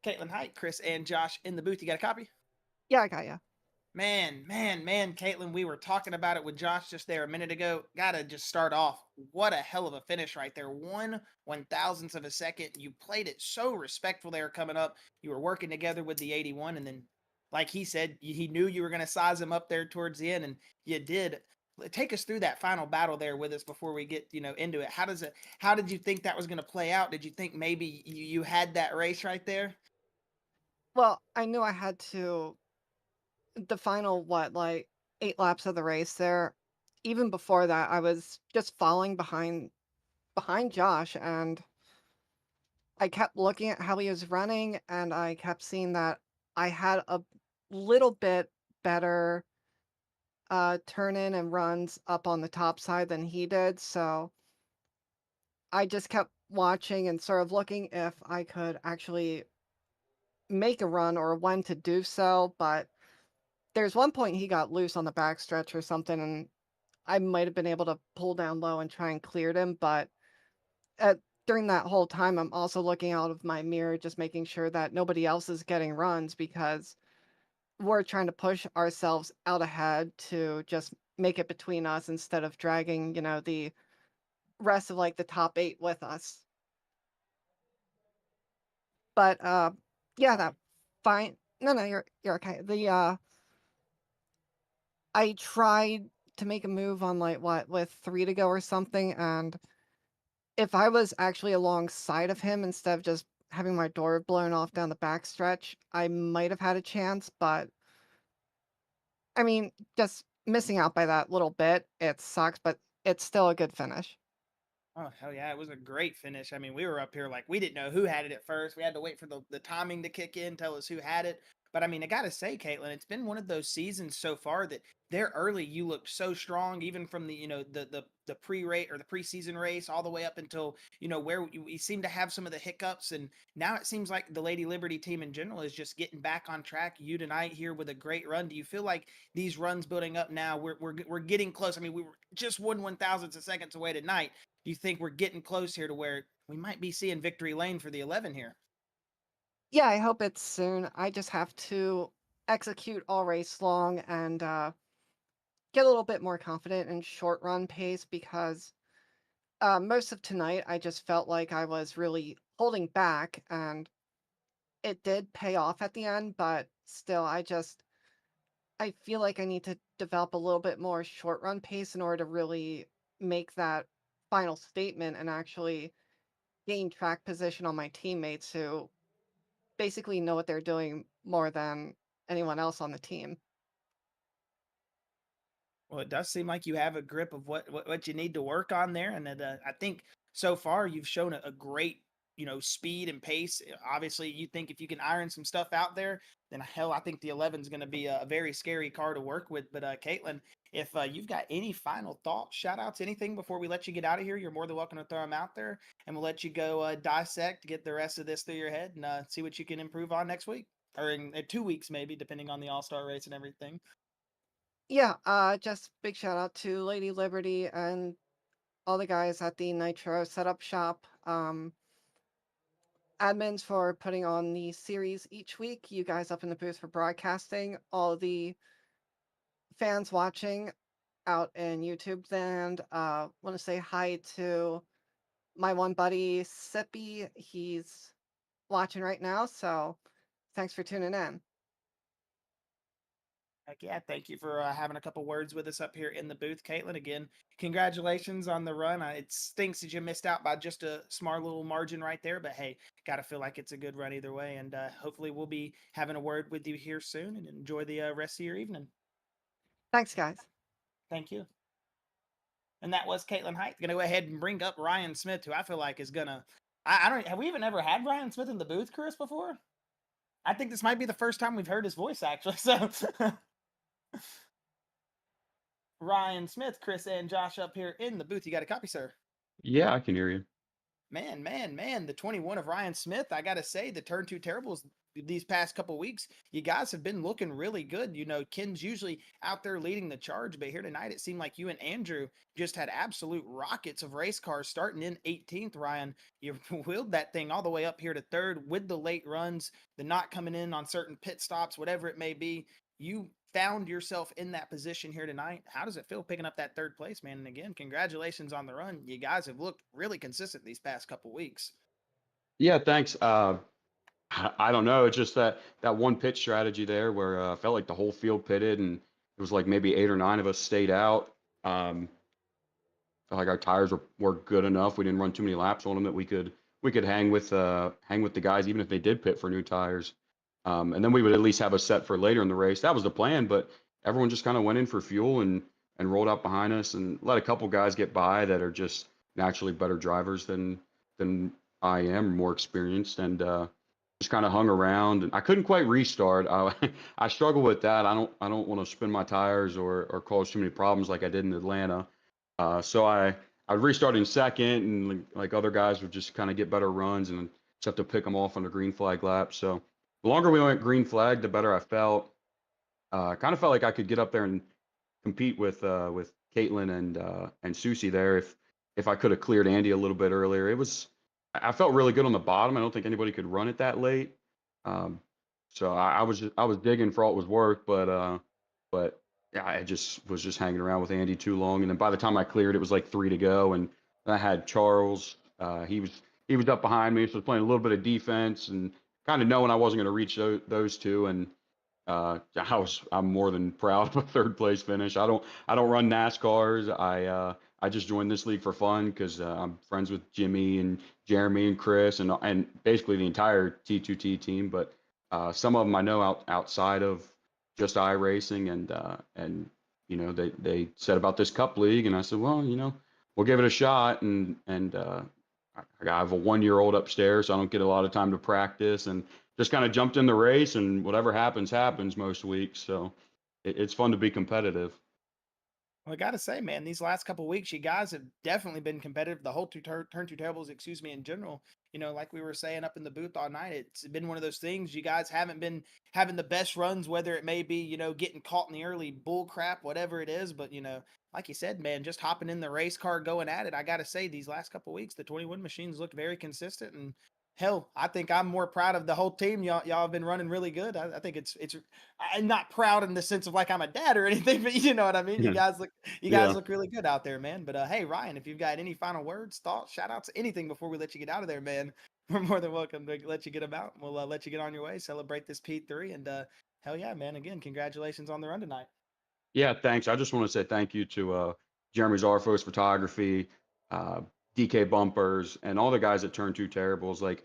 Caitlin Height, Chris and Josh in the booth. You got a copy? Yeah, I got you. Man, Caitlin, we were talking about it with Josh just there a minute ago. Gotta just start off. What a hell of a finish right there. 1/1000th of a second. You played it so respectful there coming up. You were working together with the 81, and then, like he said, he knew you were going to size him up there towards the end, and you did. Take us through that final battle there with us before we get into it. How did you think that was going to play out? Did you think maybe you had that race right there? Well, I knew I had to the final like 8 laps of the race there. Even before that, I was just falling behind Josh, and I kept looking at how he was running, and I kept seeing that I had a little bit better turn in and runs up on the top side than he did. So I just kept watching and sort of looking if I could actually make a run or when to do so. But there's one point he got loose on the backstretch or something, and I might have been able to pull down low and try and cleared him. But at, during that whole time, I'm also looking out of my mirror, just making sure that nobody else is getting runs, because we're trying to push ourselves out ahead to just make it between us instead of dragging, the rest of like the top 8 with us. But yeah, that fine. No, you're okay. I tried to make a move on like what with 3 to go or something, and if I was actually alongside of him instead of just having my door blown off down the backstretch, I might have had a chance. But I mean, just missing out by that little bit, it sucks, but it's still a good finish. Oh hell yeah, it was a great finish. I mean, we were up here like we didn't know who had it at first. We had to wait for the timing to kick in, tell us who had it. But I mean, I gotta say, Caitlin, it's been one of those seasons so far that there early you looked so strong, even from the the pre-race or the preseason race all the way up until where we seem to have some of the hiccups, and now it seems like the Lady Liberty team in general is just getting back on track. You tonight here with a great run. Do you feel like these runs building up now? We're getting close. I mean, we were just 1/1000th of seconds away tonight. Do you think we're getting close here to where we might be seeing victory lane for the 11 here? Yeah, I hope it's soon. I just have to execute all race long and get a little bit more confident in short run pace, because most of tonight I just felt like I was really holding back, and it did pay off at the end. But still, I feel like I need to develop a little bit more short run pace in order to really make that final statement and actually gain track position on my teammates, who basically know what they're doing more than anyone else on the team. Well, it does seem like you have a grip of what you need to work on there, and that I think so far you've shown a great speed and pace. Obviously, you think if you can iron some stuff out there, then hell, I think the 11 is going to be a very scary car to work with. But Caitlin, if you've got any final thoughts, shout outs, anything before we let you get out of here, you're more than welcome to throw them out there, and we'll let you go dissect, get the rest of this through your head, and see what you can improve on next week or in 2 weeks maybe, depending on the All Star race and everything. Yeah, just big shout out to Lady Liberty and all the guys at the Nitro Setup Shop. Admins for putting on the series each week. You guys up in the booth for broadcasting. All the fans watching out in YouTube land. Want to say hi to my one buddy Sippy. He's watching right now, so thanks for tuning in. Heck yeah, thank you for having a couple words with us up here in the booth, Caitlin. Again, congratulations on the run. It stinks that you missed out by just a smart little margin right there, but hey, got to feel like it's a good run either way. And hopefully, we'll be having a word with you here soon and enjoy the rest of your evening. Thanks, guys. Thank you. And that was Caitlin Height. Gonna go ahead and bring up Ryan Smith, who I feel like is gonna. I don't. Have we even ever had Ryan Smith in the booth, Chris, before? I think this might be the first time we've heard his voice, actually. So, Ryan Smith, Chris, and Josh up here in the booth. You got a copy, sir? Yeah, I can hear you. Man, the 21 of Ryan Smith. I got to say, the Turn 2 Terribles these past couple weeks, you guys have been looking really good. You know, Ken's usually out there leading the charge, but here tonight it seemed like you and Andrew just had absolute rockets of race cars starting in 18th, Ryan. You wheeled that thing all the way up here to third with the late runs, the not coming in on certain pit stops, whatever it may be. You found yourself in that position here tonight. How does it feel picking up that third place, man? And again, congratulations on the run. You guys have looked really consistent these past couple weeks. Yeah, thanks. I don't know. It's just that one pit strategy there where I felt like the whole field pitted, and it was like maybe 8 or 9 of us stayed out. Felt like our tires were good enough. We didn't run too many laps on them that we could hang with the guys even if they did pit for new tires. And then we would at least have a set for later in the race. That was the plan, but everyone just kind of went in for fuel and rolled out behind us and let a couple guys get by that are just naturally better drivers than I am, more experienced, and just kind of hung around. And I couldn't quite restart. I struggle with that. I don't want to spin my tires or cause too many problems like I did in Atlanta. So I restarted in second, and like other guys would just kind of get better runs and just have to pick them off on the green flag lap. So the longer we went green flag, the better I felt. Kind of felt like I could get up there and compete with Caitlin and Susie there if I could have cleared Andy a little bit earlier. I felt really good on the bottom. I don't think anybody could run it that late. So I was digging for all it was worth, but yeah, I just was just hanging around with Andy too long. And then by the time I cleared, it was like 3 to go, and I had Charles. He was up behind me, so I was playing a little bit of defense and kind of knowing I wasn't going to reach those two. And I'm more than proud of a third place finish. I don't run NASCARs. I just joined this league for fun because I'm friends with Jimmy and Jeremy and Chris and basically the entire T2T team. But some of them I know outside of just iRacing, and you know they said about this Cup League, and I said, well, you know, we'll give it a shot. And I have a 1-year-old upstairs, so I don't get a lot of time to practice, and just kind of jumped in the race, and whatever happens most weeks. So it's fun to be competitive. Well, I got to say, man, these last couple of weeks, you guys have definitely been competitive. The whole Turn 2 Terribles, excuse me, in general. You know, like we were saying up in the booth all night, it's been one of those things. You guys haven't been having the best runs, whether it may be, you know, getting caught in the early bull crap, whatever it is. But, you know, like you said, man, just hopping in the race car, going at it. I got to say, these last couple of weeks, the 21 machines looked very consistent. And hell, I think I'm more proud of the whole team. Y'all have been running really good. I think it's. I'm not proud in the sense of like I'm a dad or anything, but you know what I mean. You guys look really good out there, man. But hey, Ryan, if you've got any final words, thoughts, shout outs, anything before we let you get out of there, man, we're more than welcome to let you get them out. We'll let you get on your way, celebrate this P3, and hell yeah, man. Again, congratulations on the run tonight. Yeah, thanks. I just want to say thank you to Jeremy Zarfos Photography, DK Bumpers, and all the guys at Turn 2 Terribles. Like,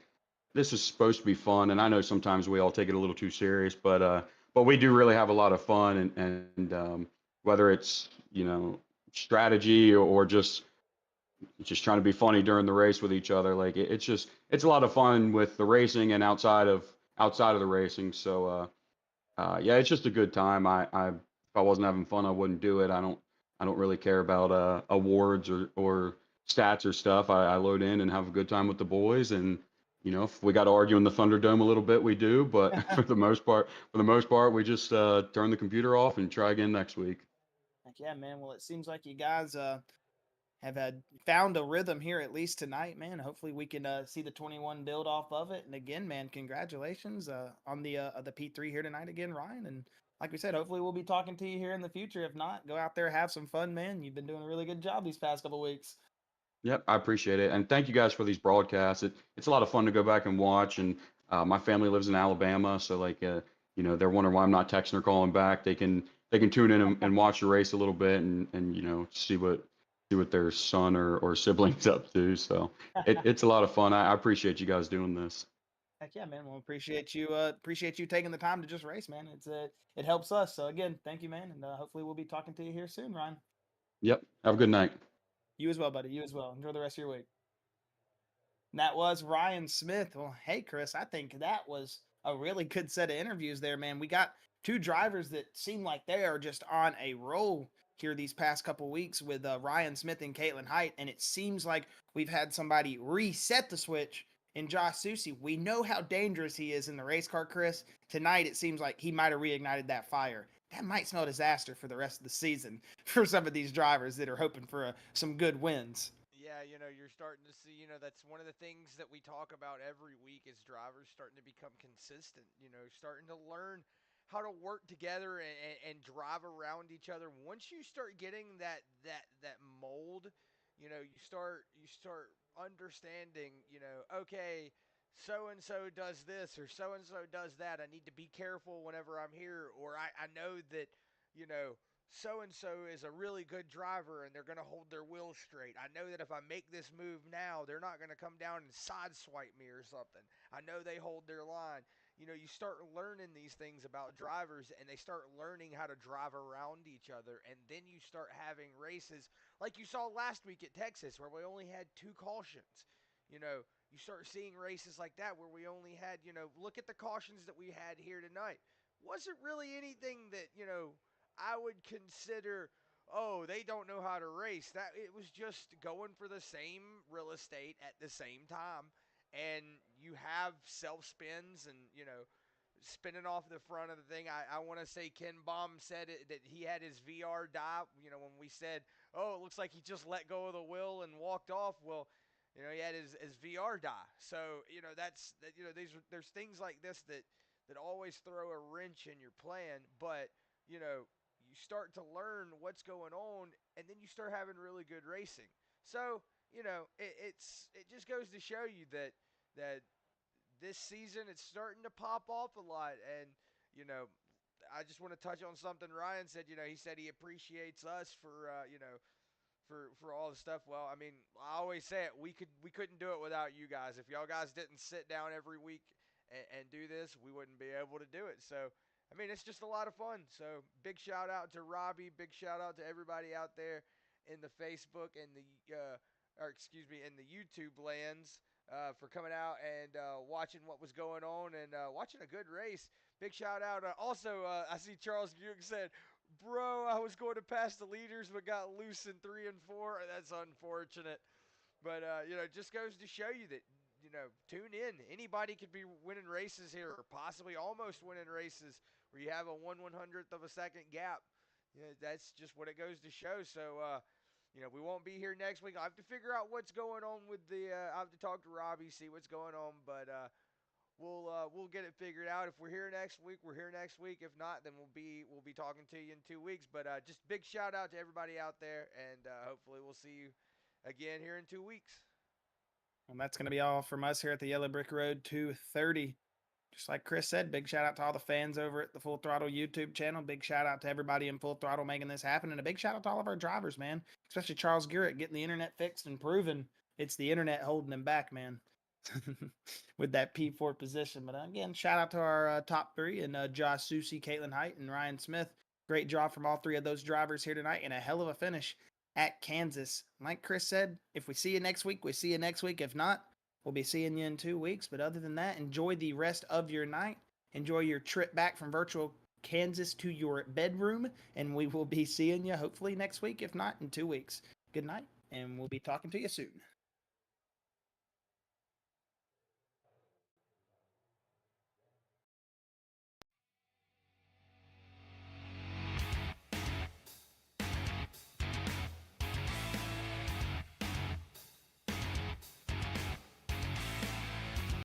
this is supposed to be fun, and I know sometimes we all take it a little too serious, but we do really have a lot of fun, and whether it's, you know, strategy or just trying to be funny during the race with each other, like it's a lot of fun with the racing and outside of the racing. So yeah, it's just a good time. If I wasn't having fun, I wouldn't do it. I don't really care about awards or stats or stuff. I load in and have a good time with the boys, and you know, if we got to argue in the Thunderdome a little bit, we do. But for the most part, we just turn the computer off and try again next week. Heck yeah, man. Well, it seems like you guys have found a rhythm here at least tonight, man. Hopefully we can see the 21 build off of it. And again, man, congratulations on the P3 here tonight again, Ryan. And like we said, hopefully we'll be talking to you here in the future. If not, go out there, have some fun, man. You've been doing a really good job these past couple weeks. Yep, I appreciate it, and thank you guys for these broadcasts. It's a lot of fun to go back and watch. And my family lives in Alabama, so like you know, they're wondering why I'm not texting or calling back. They can they can tune in and watch the race a little bit and see what their son or siblings up to. So it's a lot of fun. I appreciate you guys doing this. Heck yeah, man. Well, appreciate you taking the time to just race, man. It helps us. So again, thank you, man, and hopefully we'll be talking to you here soon, Ryan. Yep. Have a good night. You as well, buddy. You as well. Enjoy the rest of your week. And that was Ryan Smith. Well, hey, Chris, I think that was a really good set of interviews there, man. We got two drivers that seem like they are just on a roll here these past couple weeks with Ryan Smith and Caitlin Height, and it seems like we've had somebody reset the switch in Josh Susie. We know how dangerous he is in the race car, Chris. Tonight, it seems like he might have reignited that fire. That might smell disaster for the rest of the season for some of these drivers that are hoping for some good wins. Yeah, you're starting to see, that's one of the things that we talk about every week is drivers starting to become consistent, starting to learn how to work together and drive around each other. Once you start getting that mold, you start understanding, okay, so and so does this or so and so does that. I need to be careful whenever I'm here, or I know that, you know, so and so is a really good driver and they're going to hold their wheels straight. I know that if I make this move now, they're not going to come down and sideswipe me or something. I know they hold their line. You start learning these things about drivers and they start learning how to drive around each other. And then you start having races like you saw last week at Texas where we only had 2 cautions. You start seeing races like that where we only had, look at the cautions that we had here tonight. Wasn't really anything that, I would consider, oh, they don't know how to race. That it was just going for the same real estate at the same time, and you have self spins and spinning off the front of the thing. I want to say Ken Baum said that he had his VR die. When we said, oh, it looks like he just let go of the wheel and walked off. Well, he had his VR die. So that's that. There's things like this that always throw a wrench in your plan, but you start to learn what's going on, and then you start having really good racing. So it just goes to show you that this season it's starting to pop off a lot, and I just want to touch on something Ryan said. He said he appreciates us for for all the stuff. Well, I mean, I always say it. We couldn't do it without you guys. If y'all guys didn't sit down every week and do this, we wouldn't be able to do it. So I mean, it's just a lot of fun. So big shout out to Robbie. Big shout out to everybody out there in the Facebook and in the YouTube lands for coming out and watching what was going on and watching a good race. Big shout out. Also, I see Charles Buick said, "Bro, I was going to pass the leaders but got loose in 3 and 4." That's unfortunate. But just goes to show you that tune in. Anybody could be winning races here, or possibly almost winning races where you have a 1/100th of a second gap. That's just what it goes to show. So, we won't be here next week. I'll have to figure out what's going on with the. I have to talk to Robbie, see what's going on, but we'll get it figured out. If we're here next week, we're here next week. If not, then we'll be talking to you in 2 weeks. But just big shout out to everybody out there, and hopefully we'll see you again here in 2 weeks. And that's going to be all from us here at the Yellow Brick Road 230. Just like Chris said, big shout out to all the fans over at the Full Throttle YouTube channel. Big shout out to everybody in Full Throttle making this happen. And a big shout out to all of our drivers, man. Especially Charles Garrett getting the internet fixed and proving it's the internet holding him back, man. With that P4 position. But again, shout out to our top 3 and Josh Susie, Caitlin Height, and Ryan Smith. Great job from all 3 of those drivers here tonight and a hell of a finish at Kansas. Like Chris said, if we see you next week, we see you next week. If not, we'll be seeing you in 2 weeks. But other than that, enjoy the rest of your night. Enjoy your trip back from virtual Kansas to your bedroom. And we will be seeing you hopefully next week, if not in 2 weeks. Good night, and we'll be talking to you soon.